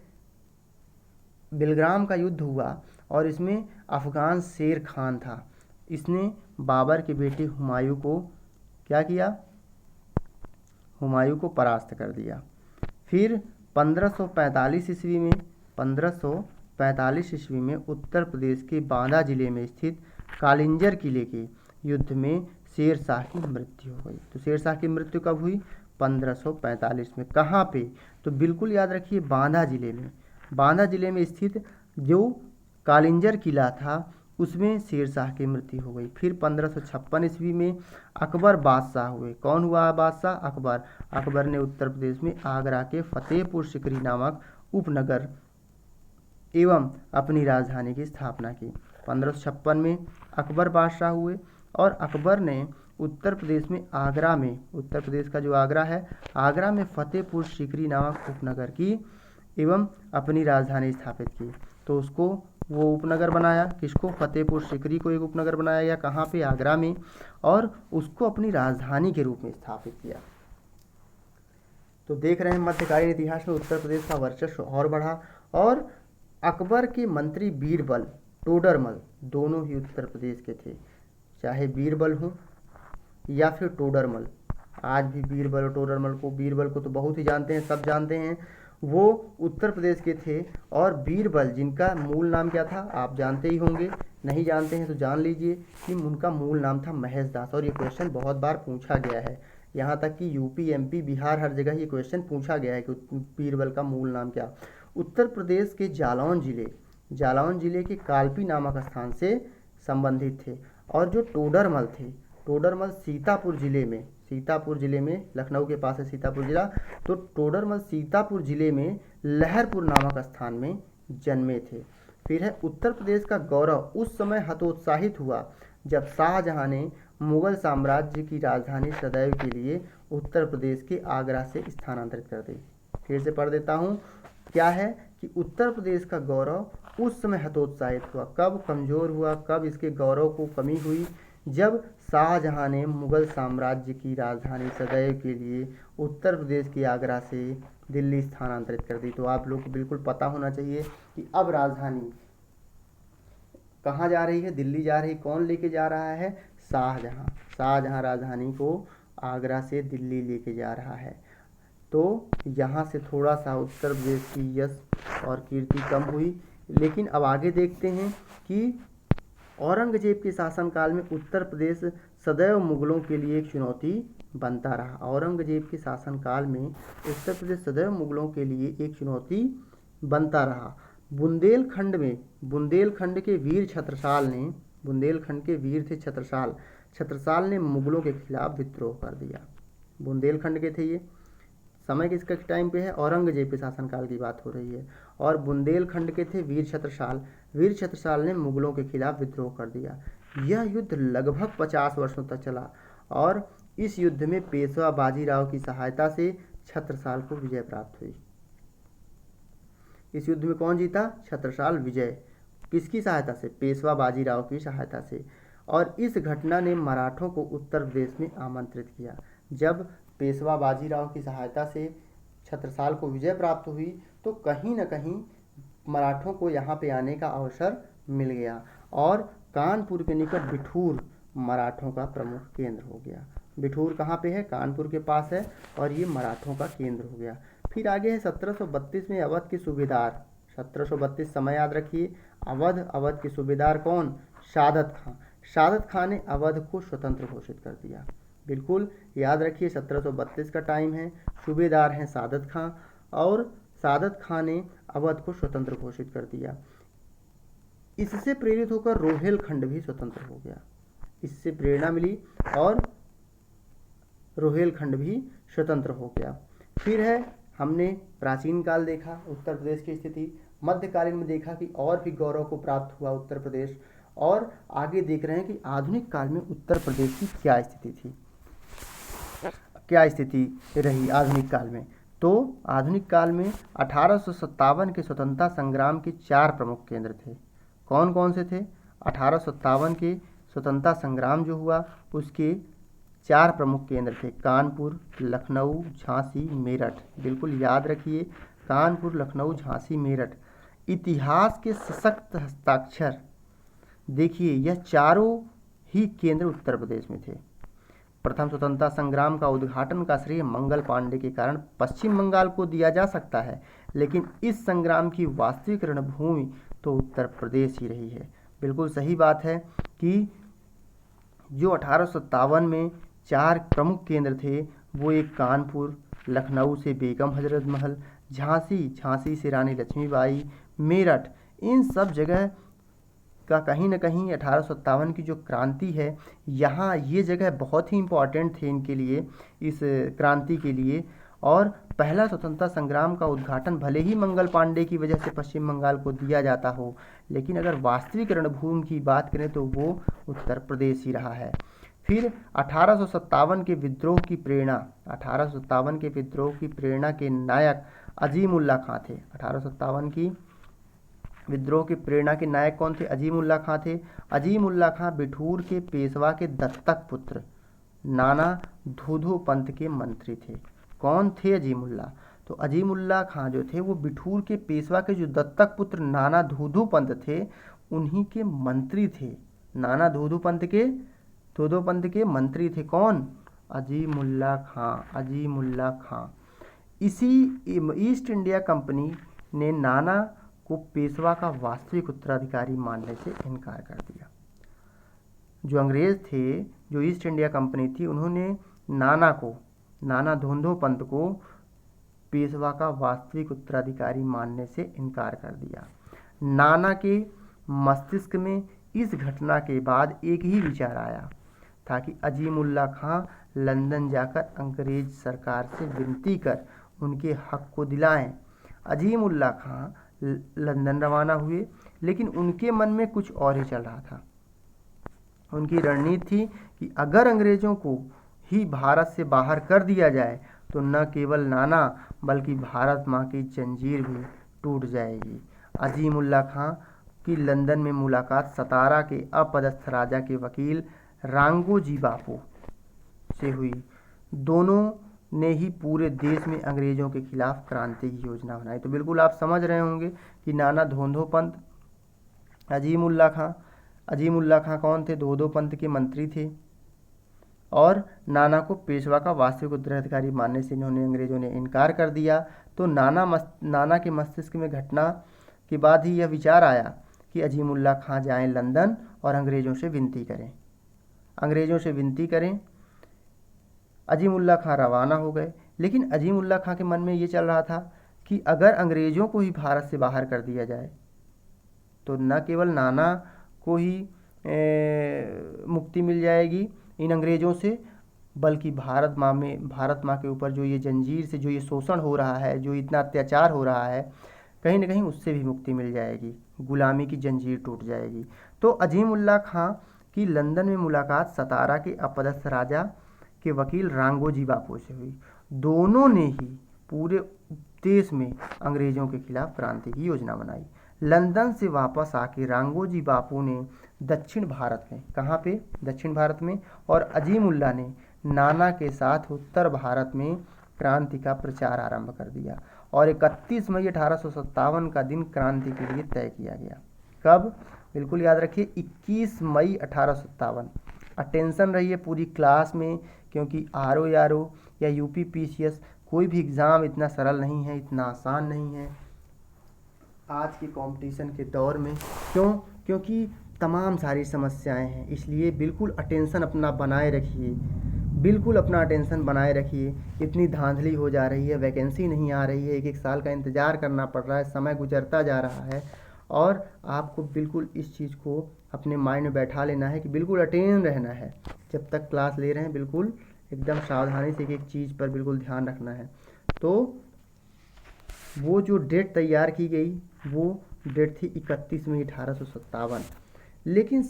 बिलग्राम का युद्ध हुआ और इसमें अफगान शेर खान था, इसने बाबर के बेटे हुमायूं को क्या किया? हुमायूं को परास्त कर दिया। फिर 1545 ईस्वी में 1545 ईस्वी में उत्तर प्रदेश के बांदा जिले में स्थित कालिंजर किले के युद्ध में शेर शाह की मृत्यु हो गई। तो शेर शाह की मृत्यु कब हुई? 1545 में। कहाँ पे? तो बिल्कुल याद रखिए, बांदा जिले में। बांदा जिले में स्थित जो कालिंजर किला था उसमें शेर शाह की मृत्यु हो गई। फिर 1556 ईस्वी में अकबर बादशाह हुए। कौन हुआ बादशाह? अकबर। अकबर ने उत्तर प्रदेश में आगरा के फतेहपुर सिकरी नामक उपनगर एवं अपनी राजधानी की स्थापना की। 1556 में अकबर बादशाह हुए और अकबर ने उत्तर प्रदेश में आगरा में, उत्तर प्रदेश का जो आगरा है, आगरा में फतेहपुर सिकरी नामक उपनगर की एवं अपनी राजधानी स्थापित की। तो उसको वो उपनगर बनाया, किसको? फतेहपुर सिकरी को एक उपनगर बनाया गया। कहाँ पे? आगरा में। और उसको अपनी राजधानी के रूप में स्थापित किया। तो देख रहे हैं मध्यकालीन इतिहास में उत्तर प्रदेश का वर्चस्व और बढ़ा और अकबर के मंत्री बीरबल, टोडरमल, दोनों ही उत्तर प्रदेश के थे। चाहे बीरबल हो या फिर टोडरमल, आज भी बीरबल और टोडरमल को, बीरबल को तो बहुत ही जानते हैं, सब जानते हैं, वो उत्तर प्रदेश के थे। और बीरबल, जिनका मूल नाम क्या था आप जानते ही होंगे, नहीं जानते हैं तो जान लीजिए कि उनका मूल नाम था महेश दास। और ये क्वेश्चन बहुत बार पूछा गया है, यहाँ तक कि यूपी, एमपी, बिहार, हर जगह ये क्वेश्चन पूछा गया है कि बीरबल का मूल नाम क्या। उत्तर प्रदेश के जालौन जिले के कालपी नामक स्थान से संबंधित थे। और जो टोडरमल थे, टोडरमल सीतापुर जिले में, लखनऊ के पास है सीतापुर जिला, तो टोडरमल सीतापुर जिले में लहरपुर नामक स्थान में जन्मे थे। फिर है उत्तर प्रदेश का गौरव उस समय हतोत्साहित हुआ जब शाहजहां ने मुगल साम्राज्य की राजधानी सदैव के लिए उत्तर प्रदेश के आगरा से स्थानांतरित कर दी। फिर से पढ़ देता हूँ, क्या है कि उत्तर प्रदेश का गौरव उस समय हतोत्साहित हुआ, कब कमज़ोर हुआ, कब इसके गौरव को कमी हुई? जब शाहजहां ने मुगल साम्राज्य की राजधानी सदैव के लिए उत्तर प्रदेश के आगरा से दिल्ली स्थानांतरित कर दी। तो आप लोग को बिल्कुल पता होना चाहिए कि अब राजधानी कहाँ जा रही है? दिल्ली जा रही। कौन लेके जा रहा है? शाहजहां राजधानी को आगरा से दिल्ली लेके जा रहा है। तो यहाँ से थोड़ा सा उत्तर प्रदेश की यश और कीर्ति कम हुई। लेकिन अब आगे देखते हैं कि औरंगजेब के शासनकाल में उत्तर प्रदेश सदैव मुगलों के लिए एक चुनौती बनता रहा। औरंगजेब के शासनकाल में उत्तर प्रदेश सदैव मुगलों के लिए एक चुनौती बनता रहा। बुंदेलखंड के वीर थे छत्रसाल ने मुगलों के खिलाफ विद्रोह कर दिया। बुंदेलखंड के थे ये। समय किसके टाइम पे है? औरंगजेब के शासनकाल की बात हो रही है। और बुंदेलखंड के थे वीर छत्रसाल ने मुगलों के खिलाफ विद्रोह कर दिया। यह युद्ध लगभग 50 वर्षों तक चला और इस युद्ध में पेशवा बाजीराव की सहायता से छत्रसाल को विजय प्राप्त हुई। इस युद्ध में कौन जीता? छत्रसाल विजय। किसकी सहायता से? पेशवा बाजीराव की सहायता से। और इस घटना ने मराठों को उत्तर प्रदेश में आमंत्रित किया। जब पेशवा बाजीराव की सहायता से छत्रसाल को विजय प्राप्त हुई, तो कहीं न कहीं मराठों को यहाँ पे आने का अवसर मिल गया और कानपुर के निकट बिठूर मराठों का प्रमुख केंद्र हो गया। बिठूर कहाँ पे है? कानपुर के पास है और ये मराठों का केंद्र हो गया। फिर आगे है 1732 में अवध के सूबेदार, 1732 समय याद रखिए। अवध के सूबेदार कौन? सादत खां। सादत खां ने अवध को स्वतंत्र घोषित कर दिया। बिल्कुल याद रखिए, 1732 का टाइम है, सूबेदार हैं सादत खां और सादत खां ने अवध को स्वतंत्र घोषित कर दिया। इससे प्रेरित होकर रोहेलखंड भी स्वतंत्र हो गया। इससे प्रेरणा मिली और रोहेलखंड भी स्वतंत्र हो गया। फिर है, हमने प्राचीन काल देखा उत्तर प्रदेश की स्थिति, मध्यकालीन में देखा कि और भी गौरव को प्राप्त हुआ उत्तर प्रदेश, और आगे देख रहे हैं कि आधुनिक काल में उत्तर प्रदेश की क्या स्थिति थी, क्या स्थिति रही आधुनिक काल में। तो आधुनिक काल में 1857 के स्वतंत्रता संग्राम के 4 प्रमुख केंद्र थे। कौन कौन से थे? 1857 के स्वतंत्रता संग्राम जो हुआ उसके 4 प्रमुख केंद्र थे, कानपुर, लखनऊ, झांसी, मेरठ। बिल्कुल याद रखिए, कानपुर, लखनऊ, झांसी, मेरठ। इतिहास के सशक्त हस्ताक्षर देखिए, यह चारों ही केंद्र उत्तर प्रदेश में थे। प्रथम स्वतंत्रता संग्राम का उद्घाटन का श्रेय मंगल पांडे के कारण पश्चिम बंगाल को दिया जा सकता है, लेकिन इस संग्राम की वास्तविक रणभूमि तो उत्तर प्रदेश ही रही है। बिल्कुल सही बात है कि जो 1857 में 4 प्रमुख केंद्र थे वो एक कानपुर, लखनऊ से बेगम हजरत महल, झांसी से रानी लक्ष्मीबाई, मेरठ, इन सब जगह का कहीं न कहीं 1857 की जो क्रांति है, यहाँ ये जगह बहुत ही इम्पॉर्टेंट थे इनके लिए, इस क्रांति के लिए। और पहला स्वतंत्रता संग्राम का उद्घाटन भले ही मंगल पांडे की वजह से पश्चिम बंगाल को दिया जाता हो, लेकिन अगर वास्तविक रणभूमि की बात करें तो वो उत्तर प्रदेश ही रहा है। फिर 1857 के विद्रोह की प्रेरणा, 1857 के विद्रोह की प्रेरणा के नायक अजीमुल्ला खां थे। 1857 की विद्रोह की प्रेरणा के नायक कौन थे? अजीमुल्ला खां थे। अजीमुल्ला खां बिठूर के पेशवा के दत्तक पुत्र नाना धूधू पंत के मंत्री थे। कौन थे अजीमुल्ला? तो अजीमुल्ला खां जो थे वो बिठूर के पेशवा के जो दत्तक पुत्र नाना धूधू पंत थे उन्हीं के मंत्री थे। नाना धूधू पंत के मंत्री थे कौन? अजीमुल्ला खां। अजीमुल्ला खां। इसी ईस्ट इंडिया कंपनी ने नाना को पेशवा का वास्तविक उत्तराधिकारी मानने से इनकार कर दिया। जो अंग्रेज थे, जो ईस्ट इंडिया कंपनी थी, उन्होंने नाना धूधू पंत को पेशवा का वास्तविक उत्तराधिकारी मानने से इनकार कर दिया। नाना के मस्तिष्क में इस घटना के बाद एक ही विचार आया था कि अजीमुल्ला खां लंदन जाकर अंग्रेज सरकार से विनती कर उनके हक को दिलाएं। अजीमुल्ला खां लंदन रवाना हुए, लेकिन उनके मन में कुछ और ही चल रहा था। उनकी रणनीति थी कि अगर अंग्रेजों को ही भारत से बाहर कर दिया जाए तो न केवल नाना बल्कि भारत माँ की जंजीर भी टूट जाएगी। अजीमुल्ला खां की लंदन में मुलाकात सतारा के अपदस्थ राजा के वकील रांगोजी बापू से हुई। दोनों ने ही पूरे देश में अंग्रेजों के खिलाफ क्रांति की योजना बनाई। तो बिल्कुल आप समझ रहे होंगे कि नाना धूधू पंत, अजीमुल्ला खां कौन थे? धूधू पंत के मंत्री थे और नाना को पेशवा का वास्तविक उत्तराधिकारी मानने से इन्होंने अंग्रेजों ने इनकार कर दिया। तो नाना के मस्तिष्क में घटना के बाद ही यह विचार आया कि अजीमुल्ला खां जाएं लंदन और अंग्रेजों से विनती करें। अजीमुल्ला खां रवाना हो गए, लेकिन अजीमुल्ला खां के मन में ये चल रहा था कि अगर अंग्रेजों को ही भारत से बाहर कर दिया जाए तो न केवल नाना को ही मुक्ति मिल जाएगी इन अंग्रेजों से, बल्कि भारत माँ के ऊपर जो ये जंजीर से जो ये शोषण हो रहा है, जो इतना अत्याचार हो रहा है, कहीं ना कहीं उससे भी मुक्ति मिल जाएगी, गुलामी की जंजीर टूट जाएगी। तो अजीमुल्ला खां की लंदन में मुलाकात सतारा के अपदस्थ राजा के वकील रांगोजी बापू से हुई। दोनों ने ही पूरे देश में अंग्रेजों के खिलाफ क्रांति की योजना बनाई। लंदन से वापस आके रांगोजी बापू ने दक्षिण भारत में, कहाँ पे? दक्षिण भारत में, और अजीमुल्ला ने नाना के साथ उत्तर भारत में क्रांति का प्रचार आरंभ कर दिया और 31 मई 1857 का दिन क्रांति के लिए तय किया गया। कब? बिल्कुल याद रखिए 21 मई 1857। अटेंशन रहिए पूरी क्लास में, क्योंकि RO या UP PCS कोई भी एग्ज़ाम इतना सरल नहीं है, इतना आसान नहीं है आज के कंपटीशन के दौर में। क्यों? क्योंकि तमाम सारी समस्याएं हैं, इसलिए बिल्कुल अटेंशन अपना बनाए रखिए, बिल्कुल अपना अटेंशन बनाए रखिए। इतनी धांधली हो जा रही है, वैकेंसी नहीं आ रही है, एक साल का इंतज़ार करना पड़ रहा है, समय गुजरता जा रहा है और आपको बिल्कुल इस चीज़ को अपने माइंड में बैठा लेना है कि बिल्कुल अटेंड रहना है। जब तक क्लास ले रहे हैं बिल्कुल एकदम सावधानी से एक चीज़ पर बिल्कुल ध्यान रखना है। तो वो जो डेट तैयार की गई वो डेट थी 31 मई 1857। लेकिन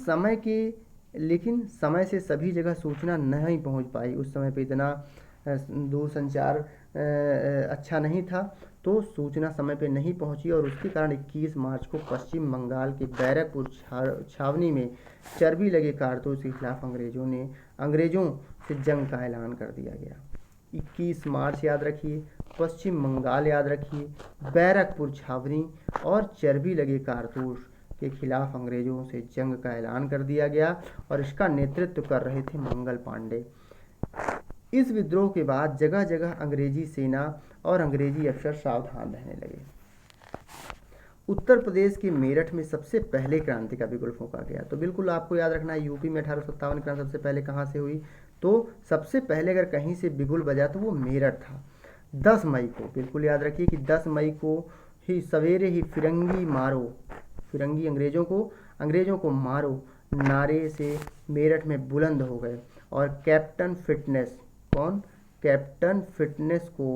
समय से सभी जगह सूचना नहीं पहुंच पाई। उस समय पे इतना दूरसंचार अच्छा नहीं था, तो सूचना समय पे नहीं पहुंची और उसके कारण 21 मार्च को पश्चिम बंगाल के बैरकपुर छावनी में चर्बी लगे कारतूस के खिलाफ अंग्रेज़ों से जंग का ऐलान कर दिया गया। 21 मार्च याद रखिए, पश्चिम बंगाल याद रखिए, बैरकपुर छावनी और चर्बी लगे कारतूस के खिलाफ अंग्रेज़ों से जंग का ऐलान कर दिया गया और इसका नेतृत्व कर रहे थे मंगल पांडे। इस विद्रोह के बाद जगह जगह अंग्रेजी सेना और अंग्रेजी अफसर सावधान रहने लगे। उत्तर प्रदेश के मेरठ में सबसे पहले क्रांति का बिगुल फूंका गया। तो बिल्कुल आपको याद रखना है, यूपी में 1857 क्रांति सबसे पहले कहाँ से हुई? तो सबसे पहले अगर कहीं से बिगुल बजा तो वो मेरठ था। 10 मई को, बिल्कुल याद रखिए कि 10 मई को ही सवेरे ही फिरंगी मारो, फिरंगी अंग्रेज़ों को मारो नारे से मेरठ में बुलंद हो गए और कैप्टन फिटनेस को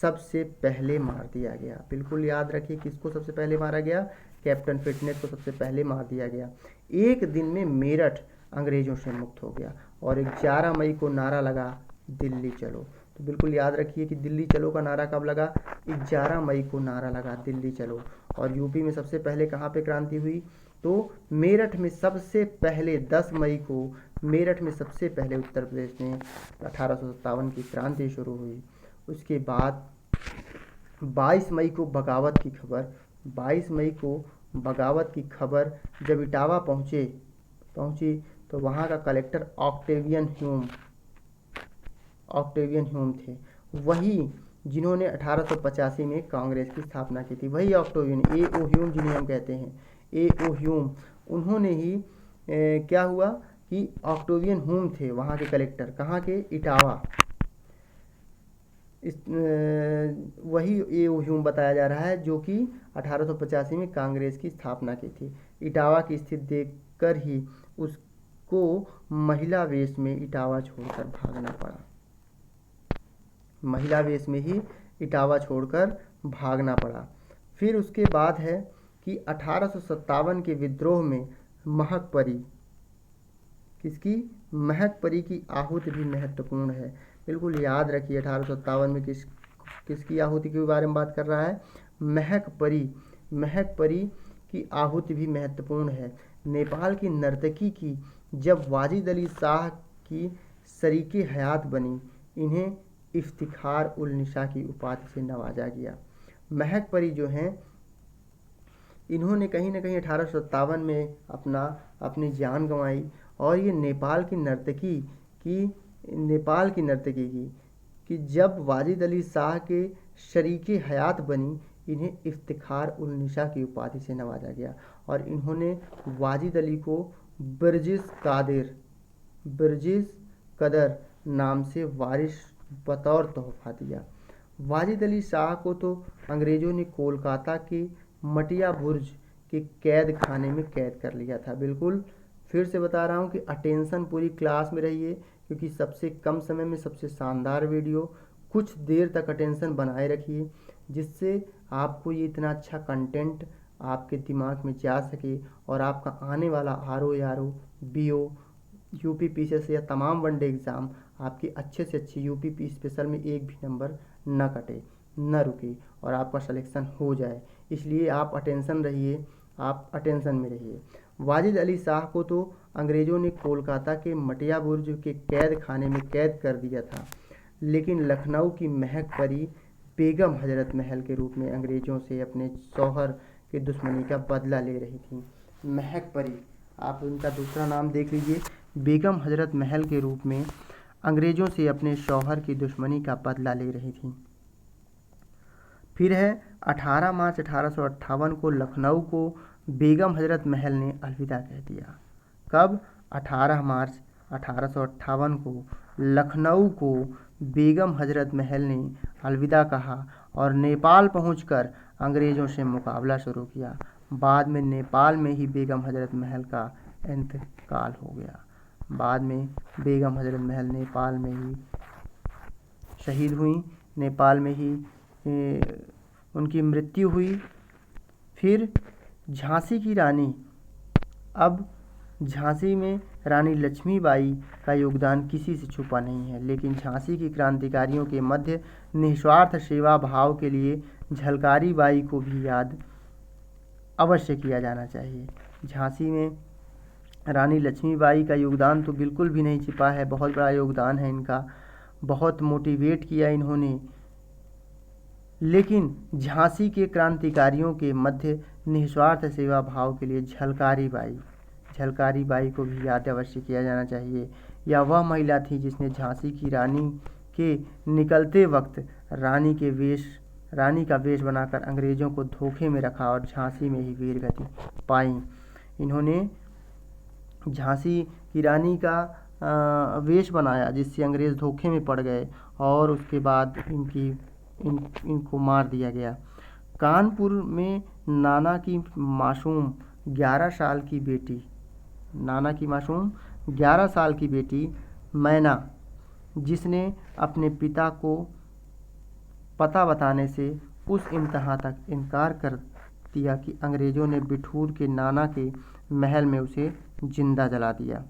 सबसे पहले मार दिया गया। बिल्कुल याद रखिए किसको सबसे पहले मारा गया? कैप्टन फिटनेस को सबसे पहले मार दिया गया। एक दिन में मेरठ अंग्रेज़ों से मुक्त हो गया और 11 मई को नारा लगा दिल्ली चलो। तो बिल्कुल याद रखिए कि दिल्ली चलो का नारा कब लगा? 11 मई को नारा लगा दिल्ली चलो। और यूपी में सबसे पहले कहाँ पे क्रांति हुई? तो मेरठ में सबसे पहले 10 मई को मेरठ में सबसे पहले उत्तर प्रदेश में 1857 की क्रांति शुरू हुई। उसके बाद 22 मई को बगावत की खबर जब इटावा पहुंची तो वहाँ का कलेक्टर ऑक्टेवियन ह्यूम थे, वही जिन्होंने 1885 में कांग्रेस की स्थापना की थी। वही ऑक्टेवियन A.O. ह्यूम जिन्हें हम कहते हैं A.O. ह्यूम, उन्होंने ही क्या हुआ कि ऑक्टेवियन ह्यूम थे वहाँ के कलेक्टर, कहाँ के? इटावा। वही A.O. ह्यूम बताया जा रहा है जो कि 1885 में कांग्रेस की स्थापना की थी। इटावा की स्थिति देखकर ही उसको महिला वेश में इटावा छोड़कर भागना पड़ा। फिर उसके बाद है कि 1857 के विद्रोह में महक परी की आहुति भी महत्वपूर्ण है। बिल्कुल याद रखिए 1857 में किसकी आहुति के बारे में बात कर रहा है? महक परी की आहुति भी महत्वपूर्ण है। नेपाल की नर्तकी की जब वाजिद अली शाह की शरीके हयात बनी, इन्हें इफ्तिखार उल निशा की उपाधि से नवाजा गया। महक परी जो हैं, इन्होंने कहीं ना कहीं 1857 में अपनी जान गंवाई और ये नेपाल की नर्तकी कि जब वाजिद अली शाह के शरीके हयात बनी, इन्हें इफ्तिखार उल निशा की उपाधि से नवाजा गया और इन्होंने वाजिद अली को बिरजिस कदर नाम से वारिस बतौर तोहफा दिया। वाजिद अली शाह को तो अंग्रेज़ों ने कोलकाता के मटिया बुर्ज के कैद खाने में कैद कर लिया था। बिल्कुल फिर से बता रहा हूँ कि अटेंशन पूरी क्लास में रहिए, क्योंकि सबसे कम समय में सबसे शानदार वीडियो। कुछ देर तक अटेंशन बनाए रखिए जिससे आपको ये इतना अच्छा कंटेंट आपके दिमाग में जा सके और आपका आने वाला RO, BO, UP PCS या तमाम वनडे एग्ज़ाम आपकी अच्छे से अच्छी UP स्पेशल में एक भी नंबर न कटे, न रुके और आपका सिलेक्शन हो जाए। इसलिए आप अटेंशन में रहिए। वाजिद अली शाह को तो अंग्रेज़ों ने कोलकाता के मटिया बुर्ज के कैद खाने में कैद कर दिया था, लेकिन लखनऊ की महक परी बेगम हजरत महल के रूप में अंग्रेज़ों से अपने शौहर की दुश्मनी का बदला ले रही थी। महक परी, आप उनका दूसरा नाम देख लीजिए, बेगम हजरत महल के रूप में अंग्रेज़ों से अपने शौहर की दुश्मनी का बदला ले रही थी। फिर है 18 मार्च 1858 को लखनऊ को बेगम हजरत महल ने अलविदा कह दिया। कब? 18 मार्च 1858 को लखनऊ को बेगम हजरत महल ने अलविदा कहा और नेपाल पहुंचकर अंग्रेज़ों से मुकाबला शुरू किया। बाद में नेपाल में ही बेगम हजरत महल का इंतकाल हो गया। बाद में बेगम हजरत महल नेपाल में ही शहीद हुई, नेपाल में ही उनकी मृत्यु हुई। फिर झांसी की रानी, अब झांसी में रानी लक्ष्मीबाई का योगदान किसी से छुपा नहीं है, लेकिन झांसी की क्रांतिकारियों के मध्य निस्वार्थ सेवा भाव के लिए झलकारी बाई को भी याद अवश्य किया जाना चाहिए। झांसी में रानी लक्ष्मीबाई का योगदान तो बिल्कुल भी नहीं छिपा है, बहुत बड़ा योगदान है इनका, बहुत मोटिवेट किया इन्होंने। लेकिन झांसी के क्रांतिकारियों के मध्य निस्वार्थ सेवा भाव के लिए झलकारी बाई को भी याद अवश्य किया जाना चाहिए। यह वह महिला थी जिसने झांसी की रानी के निकलते वक्त रानी का वेश बनाकर अंग्रेज़ों को धोखे में रखा और झांसी में ही वीरगति पाई। इन्होंने झांसी की रानी का वेश बनाया, जिससे अंग्रेज़ धोखे में पड़ गए और उसके बाद इनको मार दिया गया। कानपुर में नाना की मासूम 11 साल की बेटी मैना, जिसने अपने पिता को पता बताने से उस इंतहा तक इनकार कर दिया कि अंग्रेज़ों ने बिठूर के नाना के महल में उसे जिंदा जला दिया।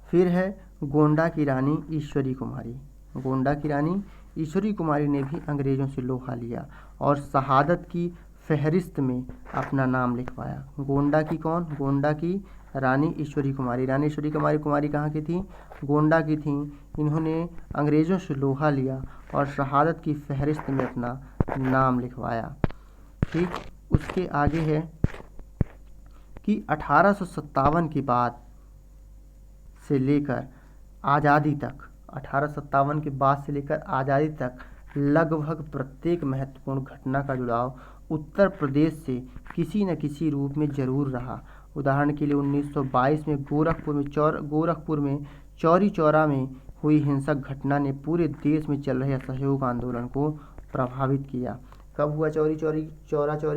फिर है गोंडा की रानी ईश्वरी कुमारी। गोंडा की रानी ईश्वरी कुमारी ने भी अंग्रेज़ों से लोहा लिया और शहादत की फहरिस्त में अपना नाम लिखवाया। गोंडा की कौन? गोंडा की रानी ईश्वरी कुमारी। रानी ईश्वरी कुमारी कहाँ की थी? गोंडा की थी। इन्होंने अंग्रेज़ों से लोहा लिया और शहादत की फहरिस्त में अपना नाम लिखवाया। ठीक, उसके आगे है कि 1857 के बाद से लेकर आज़ादी तक, 1857 के बाद से लेकर आज़ादी तक लगभग प्रत्येक महत्वपूर्ण घटना का जुड़ाव उत्तर प्रदेश से किसी न किसी रूप में जरूर रहा। उदाहरण के लिए 1922 में गोरखपुर में चौरी चौरा में हुई हिंसक घटना ने पूरे देश में चल रहे असहयोग आंदोलन को प्रभावित किया। कब हुआ चौरी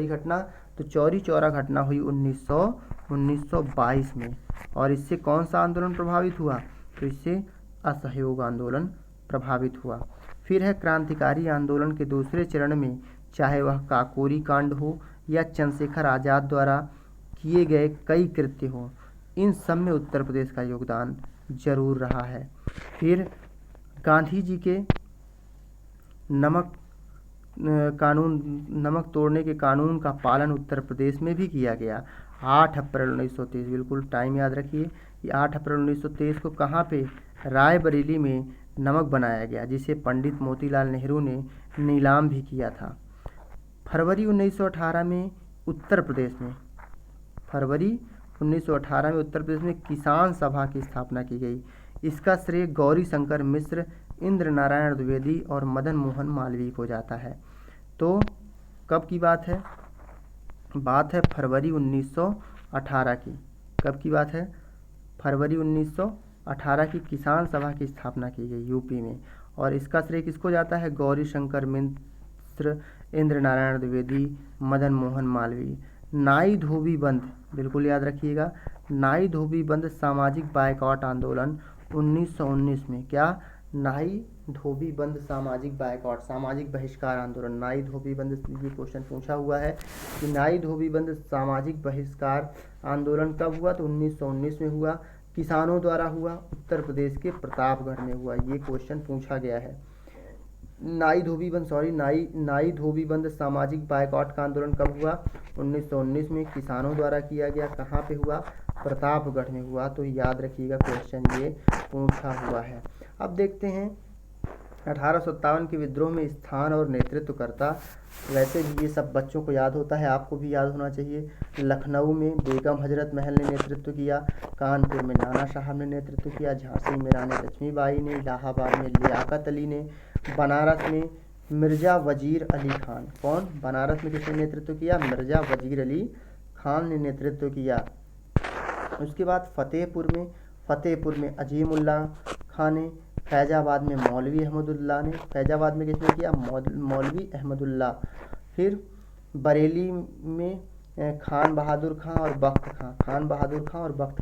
घटना? तो चौरी चौरा घटना हुई 1922 में। और इससे कौन सा आंदोलन प्रभावित हुआ? तो इससे असहयोग आंदोलन प्रभावित हुआ। फिर है क्रांतिकारी आंदोलन के दूसरे चरण में, चाहे वह काकोरी कांड हो या चंद्रशेखर आज़ाद द्वारा किए गए कई कृत्य हो, इन सब में उत्तर प्रदेश का योगदान जरूर रहा है। फिर गांधी जी के नमक तोड़ने के कानून का पालन उत्तर प्रदेश में भी किया गया। 8 अप्रैल 1923, बिल्कुल टाइम याद रखिए, कि 8 अप्रैल 1923 को कहाँ पे? रायबरेली में नमक बनाया गया, जिसे पंडित मोतीलाल नेहरू ने नीलाम भी किया था। फरवरी 1918 में उत्तर प्रदेश में किसान सभा की स्थापना की गई। इसका श्रेय गौरी शंकर मिश्र, इंद्र नारायण द्विवेदी और मदन मोहन मालवीय को जाता है। तो कब की बात है? बात है फरवरी 1918 की। कब की बात है? फरवरी 1918 की किसान सभा की स्थापना की गई यूपी में, और इसका श्रेय किसको जाता है? गौरी शंकर मिश्र, इंद्र नारायण द्विवेदी, मदन मोहन मालवीय। नाई धोबी बंद, बिल्कुल याद रखिएगा, नाई धोबी बंद सामाजिक बायकॉट आंदोलन 1919 में। क्या? नाई धोबी बंद सामाजिक बहिष्कार आंदोलन। नाई धोबी बंद, ये क्वेश्चन पूछा हुआ है कि नाई धोबी बंद सामाजिक बहिष्कार आंदोलन कब हुआ? तो 1919 में हुआ। किसानों द्वारा हुआ, उत्तर प्रदेश के प्रतापगढ़ में हुआ। ये क्वेश्चन पूछा गया है। नाई धोबी बंद सामाजिक बायकॉट का आंदोलन कब हुआ? 1919 में किसानों द्वारा किया गया। कहाँ पे हुआ? प्रतापगढ़ में हुआ। तो याद रखिएगा, क्वेश्चन ये पूछा हुआ है। अब देखते हैं 1857 के विद्रोह में स्थान और नेतृत्वकर्ता। वैसे भी ये सब बच्चों को याद होता है, आपको भी याद होना चाहिए। लखनऊ में बेगम हजरत महल ने नेतृत्व किया, कानपुर में नाना साहब ने नेतृत्व किया, झांसी में रानी लक्ष्मीबाई ने, इलाहाबाद में लियाकत अली ने, बनारस में मिर्ज़ा वजीर अली खान। कौन? बनारस में किसने नेतृत्व किया? मिर्ज़ा वजीर अली खान ने नेतृत्व किया। उसके बाद फतेहपुर में अजीमुल्ला खान ने, फैजाबाद में मौलवी अहमदुल्ला ने। फैजाबाद में किसने किया? मौलवी अहमदुल्ला। फिर बरेली में खान बहादुर खां और बख्त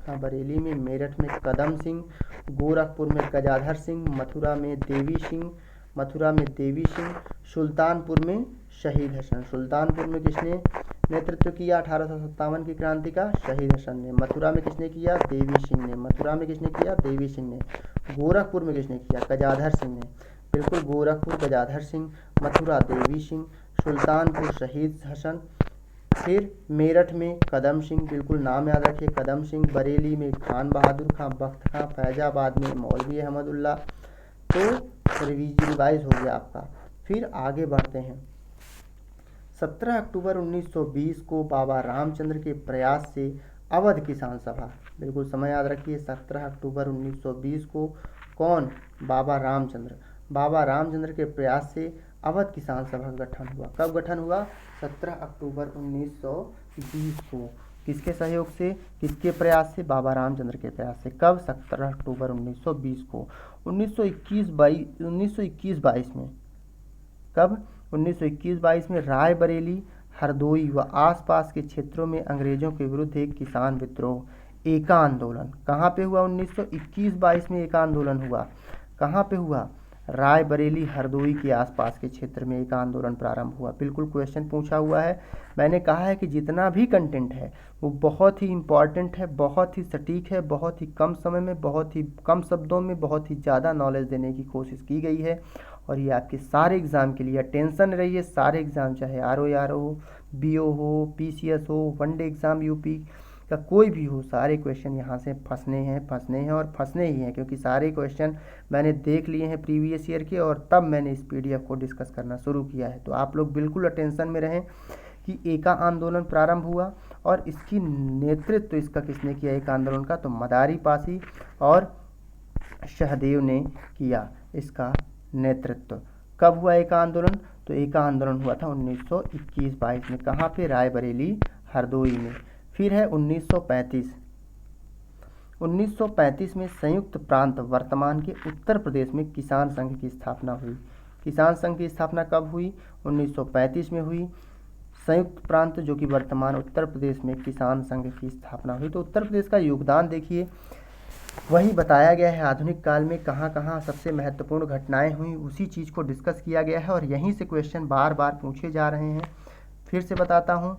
खां। बरेली में, मेरठ में कदम सिंह, गोरखपुर में गजाधर सिंह, मथुरा में देवी सिंह, सुल्तानपुर में शहीद हसन। सुल्तानपुर में किसने नेतृत्व किया 1857 की क्रांति का? शहीद हसन ने। मथुरा में किसने किया? देवी सिंह ने। गोरखपुर में किसने किया? गजाधर सिंह ने। बिल्कुल, गोरखपुर गजाधर सिंह, मथुरा देवी सिंह, सुल्तानपुर शहीद हसन। फिर मेरठ में कदम सिंह, बिल्कुल नाम याद रखिए, कदम सिंह। बरेली में खान बहादुर खां, बख्त खां। फैजाबाद में मौलवी अहमदुल्ला। तो रिवाइज हो गया आपका। फिर आगे बढ़ते हैं। 17 अक्टूबर 1920 को बाबा रामचंद्र के प्रयास से अवध किसान सभा, बिल्कुल समय याद रखिए, 17 अक्टूबर 1920 को कौन? बाबा रामचंद्र के प्रयास से अवध किसान सभा का गठन हुआ। कब गठन हुआ? 17 अक्टूबर 1920 को। किसके सहयोग से? किसके प्रयास से? बाबा रामचंद्र के प्रयास से। कब? 17 अक्टूबर 1920 को। 1921-22 में, कब? 1921-22 में रायबरेली, हरदोई व आसपास के क्षेत्रों में अंग्रेजों के विरुद्ध एक किसान विद्रोह, एका आंदोलन। कहाँ पे हुआ? 1921-22 में एका आंदोलन हुआ। कहाँ पे हुआ? रायबरेली, हरदोई के आसपास के क्षेत्र में एक आंदोलन प्रारंभ हुआ। बिल्कुल क्वेश्चन पूछा हुआ है। मैंने कहा है कि जितना भी कंटेंट है वो बहुत ही इम्पॉर्टेंट है, बहुत ही सटीक है, बहुत ही कम समय में, बहुत ही कम शब्दों में, बहुत ही ज़्यादा नॉलेज देने की कोशिश की गई है। और ये आपके सारे एग्ज़ाम के लिए टेंशन रहिए। सारे एग्ज़ाम, चाहे RO हो, BO हो, PCS हो, वनडे एग्ज़ाम UP का कोई भी हो, सारे क्वेश्चन यहाँ से फंसने हैं और फंसने ही हैं, क्योंकि सारे क्वेश्चन मैंने देख लिए हैं प्रीवियस ईयर के, और तब मैंने इस PDF को डिस्कस करना शुरू किया है। तो आप लोग बिल्कुल अटेंशन में रहें कि एका आंदोलन प्रारंभ हुआ, और इसकी नेतृत्व इसका किसने किया एका आंदोलन का? तो मदारी पासी और सहदेव ने किया इसका नेतृत्व। कब हुआ एका आंदोलन? तो एका आंदोलन हुआ था 1921-22 में। कहाँ पे? रायबरेली, हरदोई में। फिर है 1935 में संयुक्त प्रांत वर्तमान के उत्तर प्रदेश में किसान संघ की स्थापना हुई। किसान संघ की स्थापना कब हुई? 1935 में हुई। संयुक्त प्रांत जो कि वर्तमान उत्तर प्रदेश में किसान संघ की स्थापना हुई। तो उत्तर प्रदेश का योगदान देखिए, वही बताया गया है। आधुनिक काल में कहाँ कहाँ सबसे महत्वपूर्ण घटनाएं हुई, उसी चीज़ को डिस्कस किया गया है, और यहीं से क्वेश्चन बार बार पूछे जा रहे हैं। फिर से बताता हूँ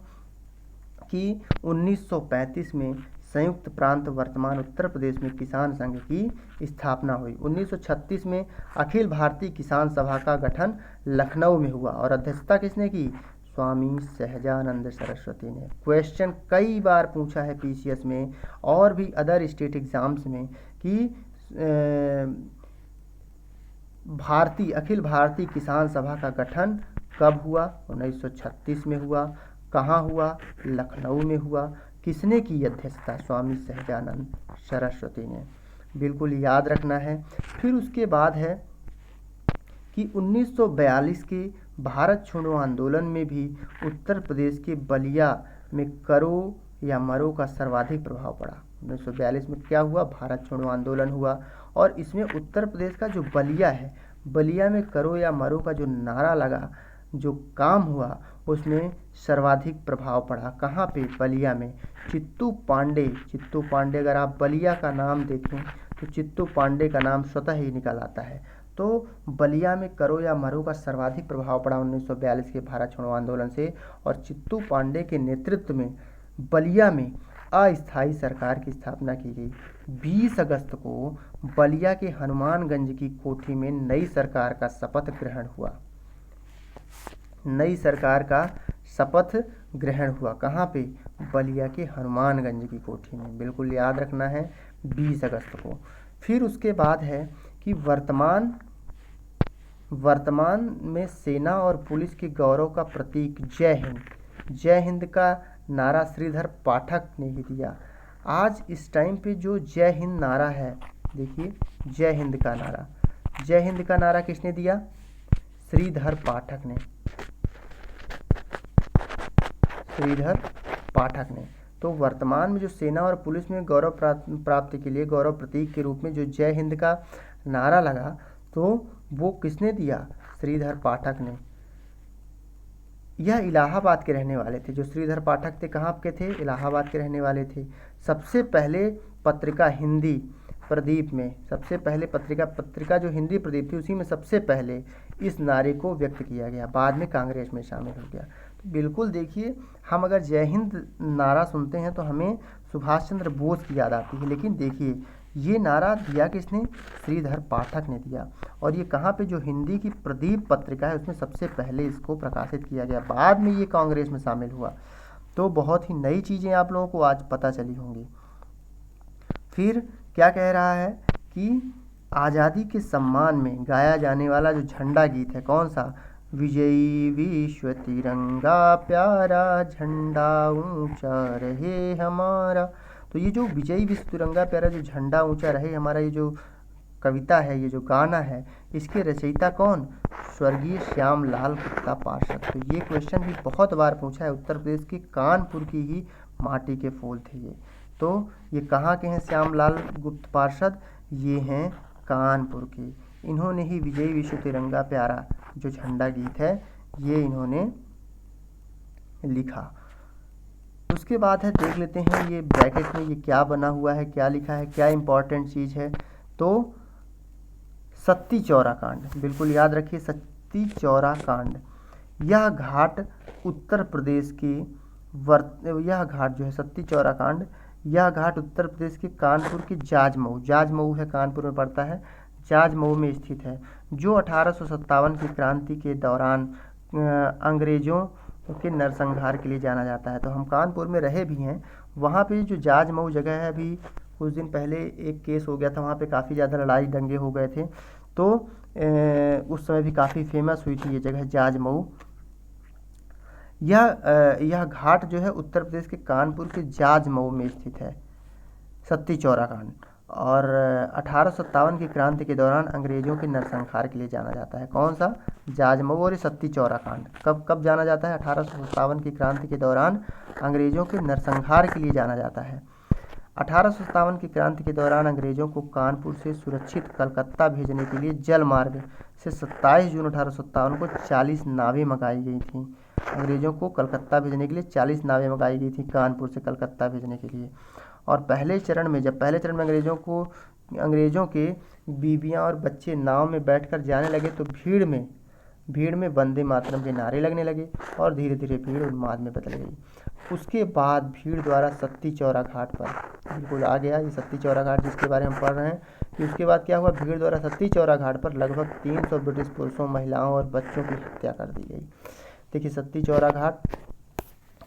कि 1935 में संयुक्त प्रांत वर्तमान उत्तर प्रदेश में किसान संघ की स्थापना हुई। 1936 में अखिल भारतीय किसान सभा का गठन लखनऊ में हुआ, और अध्यक्षता किसने की? स्वामी सहजानंद सरस्वती ने। क्वेश्चन कई बार पूछा है PCS में और भी अदर स्टेट एग्जाम्स में कि अखिल भारतीय किसान सभा का गठन कब हुआ? 1936 में हुआ। कहाँ हुआ? लखनऊ में हुआ। किसने की अध्यक्षता? स्वामी सहजानंद सरस्वती ने। बिल्कुल याद रखना है। फिर उसके बाद है कि 1942 के भारत छोड़ो आंदोलन में भी उत्तर प्रदेश के बलिया में करो या मरो का सर्वाधिक प्रभाव पड़ा। 1942 में क्या हुआ? भारत छोड़ो आंदोलन हुआ, और इसमें उत्तर प्रदेश का जो बलिया है, बलिया में करो या मरो का जो नारा लगा, जो काम हुआ, उसमें सर्वाधिक प्रभाव पड़ा। कहाँ पे? बलिया में। चित्तू पांडे अगर आप बलिया का नाम देखें तो चित्तू पांडे का नाम स्वतः ही निकल आता है। तो बलिया में करो या मरो का सर्वाधिक प्रभाव पड़ा 1942 के भारत छोड़ो आंदोलन से, और चित्तू पांडे के नेतृत्व में बलिया में अस्थायी सरकार की स्थापना की गई। 20 अगस्त को बलिया के हनुमानगंज की कोठी में नई सरकार का शपथ ग्रहण हुआ। नई सरकार का शपथ ग्रहण हुआ कहाँ पे? बलिया के हनुमानगंज की कोठी में। बिल्कुल याद रखना है 20 अगस्त को। फिर उसके बाद है कि वर्तमान में सेना और पुलिस के गौरव का प्रतीक जय हिंद, जय हिंद का नारा श्रीधर पाठक ने ही दिया। आज इस टाइम पे जो जय हिंद नारा है, देखिए जय हिंद का नारा, जय हिंद का नारा किसने दिया? श्रीधर पाठक ने, श्रीधर पाठक ने। तो वर्तमान में जो सेना और पुलिस में गौरव प्राप्ति के लिए गौरव प्रतीक के रूप में जो जय हिंद का नारा लगा, तो वो किसने दिया? श्रीधर पाठक ने। यह इलाहाबाद के रहने वाले थे। जो श्रीधर पाठक थे कहाँ के थे? इलाहाबाद के रहने वाले थे। सबसे पहले पत्रिका हिंदी प्रदीप में, सबसे पहले पत्रिका जो हिंदी प्रदीप थी उसी में सबसे पहले इस नारे को व्यक्त किया गया। बाद में कांग्रेस में शामिल हो गया। तो बिल्कुल देखिए, हम अगर जय हिंद नारा सुनते हैं तो हमें सुभाष चंद्र बोस की याद आती है, लेकिन देखिए ये नारा दिया किसने? श्रीधर पाठक ने दिया। और ये कहाँ पे? जो हिंदी की प्रदीप पत्रिका है उसमें सबसे पहले इसको प्रकाशित किया गया। बाद में ये कांग्रेस में शामिल हुआ। तो बहुत ही नई चीज़ें आप लोगों को आज पता चली होंगी। फिर क्या कह रहा है कि आज़ादी के सम्मान में गाया जाने वाला जो झंडा गीत है, कौन सा? विजयी विश्व तिरंगा प्यारा, झंडा ऊंचा रहे हमारा। तो ये जो विजयी विश्व तिरंगा प्यारा, जो झंडा ऊंचा रहे हमारा, ये जो कविता है, ये जो गाना है, इसके रचयिता कौन? स्वर्गीय श्यामलाल गुप्ता पार्षद। तो ये क्वेश्चन भी बहुत बार पूछा है। उत्तर प्रदेश के कानपुर की ही माटी के फूल थे ये। तो ये कहाँ के हैं श्यामलाल गुप्त पार्षद? ये हैं कानपुर के। इन्होंने ही विजयी विश्व तिरंगा प्यारा जो झंडा गीत है ये इन्होंने लिखा। उसके बाद है, देख लेते हैं ये ब्रैकेट में ये क्या बना हुआ है, क्या लिखा है, क्या इंपॉर्टेंट चीज़ है। तो सत्ती चौरा कांड, बिल्कुल याद रखिए, सत्ती चौरा कांड। यह घाट उत्तर प्रदेश के यह घाट जो है सत्ती चौरा कांड, यह घाट उत्तर प्रदेश के कानपुर के जाजमऊ है, कानपुर में पड़ता है, जाजमऊ में स्थित है। जो 1857 की क्रांति के दौरान अंग्रेजों के नरसंहार के लिए जाना जाता है। तो हम कानपुर में रहे भी हैं। वहाँ पे जो जाजमऊ जगह है, अभी कुछ दिन पहले एक केस हो गया था, वहाँ पे काफ़ी ज़्यादा लड़ाई दंगे हो गए थे। तो उस समय भी काफ़ी फेमस हुई थी ये जगह जाजमऊ। यह घाट जो है उत्तर प्रदेश के कानपुर के जाजमऊ में स्थित है, सत्ती चौरा कांड। और 1857 की क्रांति के दौरान अंग्रेजों के नरसंहार के लिए जाना जाता है। कौन सा? जाजमऊ और सत्ती चौरा कांड। कब जाना जाता है? 1857 की क्रांति के दौरान अंग्रेजों के नरसंहार के लिए जाना जाता है। 1857 की क्रांति के दौरान अंग्रेजों को कानपुर से सुरक्षित कलकत्ता भेजने के लिए जल मार्ग से 27 जून 1857 को 40 नावें मंगाई गई थीं। अंग्रेजों को कलकत्ता भेजने के लिए 40 नावें मंगाई गई थी कानपुर से कलकत्ता भेजने के लिए। और पहले चरण में अंग्रेजों के बीबियां और बच्चे नाव में बैठकर जाने लगे तो भीड़ में वंदे मातरम के नारे लगने लगे और धीरे धीरे भीड़ उन्माद में बदल गई। उसके बाद भीड़ द्वारा सत्ती चौरा घाट पर, बिल्कुल आ गया ये सत्ती चौरा घाट जिसके बारे में हम पढ़ रहे हैं, कि उसके बाद क्या हुआ? भीड़ द्वारा सत्ती चौरा घाट पर लगभग 300 ब्रिटिश पुरुषों, महिलाओं और बच्चों की हत्या कर दी गई। देखिए सत्ती चौरा घाट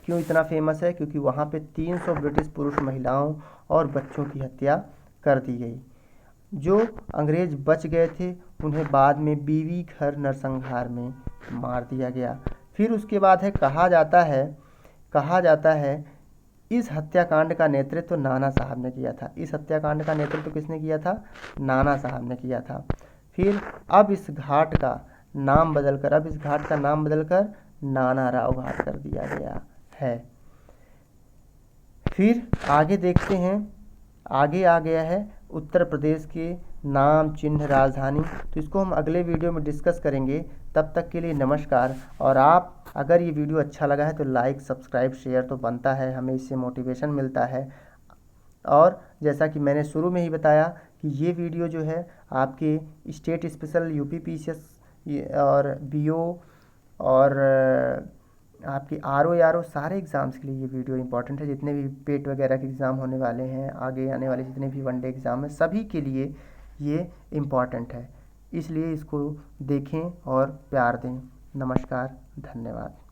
क्यों इतना फेमस है? क्योंकि वहाँ पे 300 ब्रिटिश पुरुष, महिलाओं और बच्चों की हत्या कर दी गई। जो अंग्रेज बच गए थे उन्हें बाद में बीवी घर नरसंहार में मार दिया गया। फिर उसके बाद है, कहा जाता है इस हत्याकांड का नेतृत्व नाना साहब ने किया था। इस हत्याकांड का नेतृत्व किसने किया था? नाना साहब ने किया था। फिर अब इस घाट का नाम बदलकर नाना राव घाट कर दिया गया है। फिर आगे देखते हैं, आगे आ गया है उत्तर प्रदेश के नाम, चिन्ह, राजधानी। तो इसको हम अगले वीडियो में डिस्कस करेंगे। तब तक के लिए नमस्कार। और आप अगर ये वीडियो अच्छा लगा है तो लाइक, सब्सक्राइब, शेयर तो बनता है, हमें इससे मोटिवेशन मिलता है। और जैसा कि मैंने शुरू में ही बताया कि ये वीडियो जो है आपके स्टेट स्पेशल, यूपी PCS और BO और आपकी RO सारे एग्ज़ाम्स के लिए ये वीडियो इंपॉर्टेंट है। जितने भी पेट वगैरह के एग्ज़ाम होने वाले हैं, आगे आने वाले जितने भी वनडे एग्ज़ाम हैं, सभी के लिए ये इम्पॉर्टेंट है। इसलिए इसको देखें और प्यार दें। नमस्कार, धन्यवाद।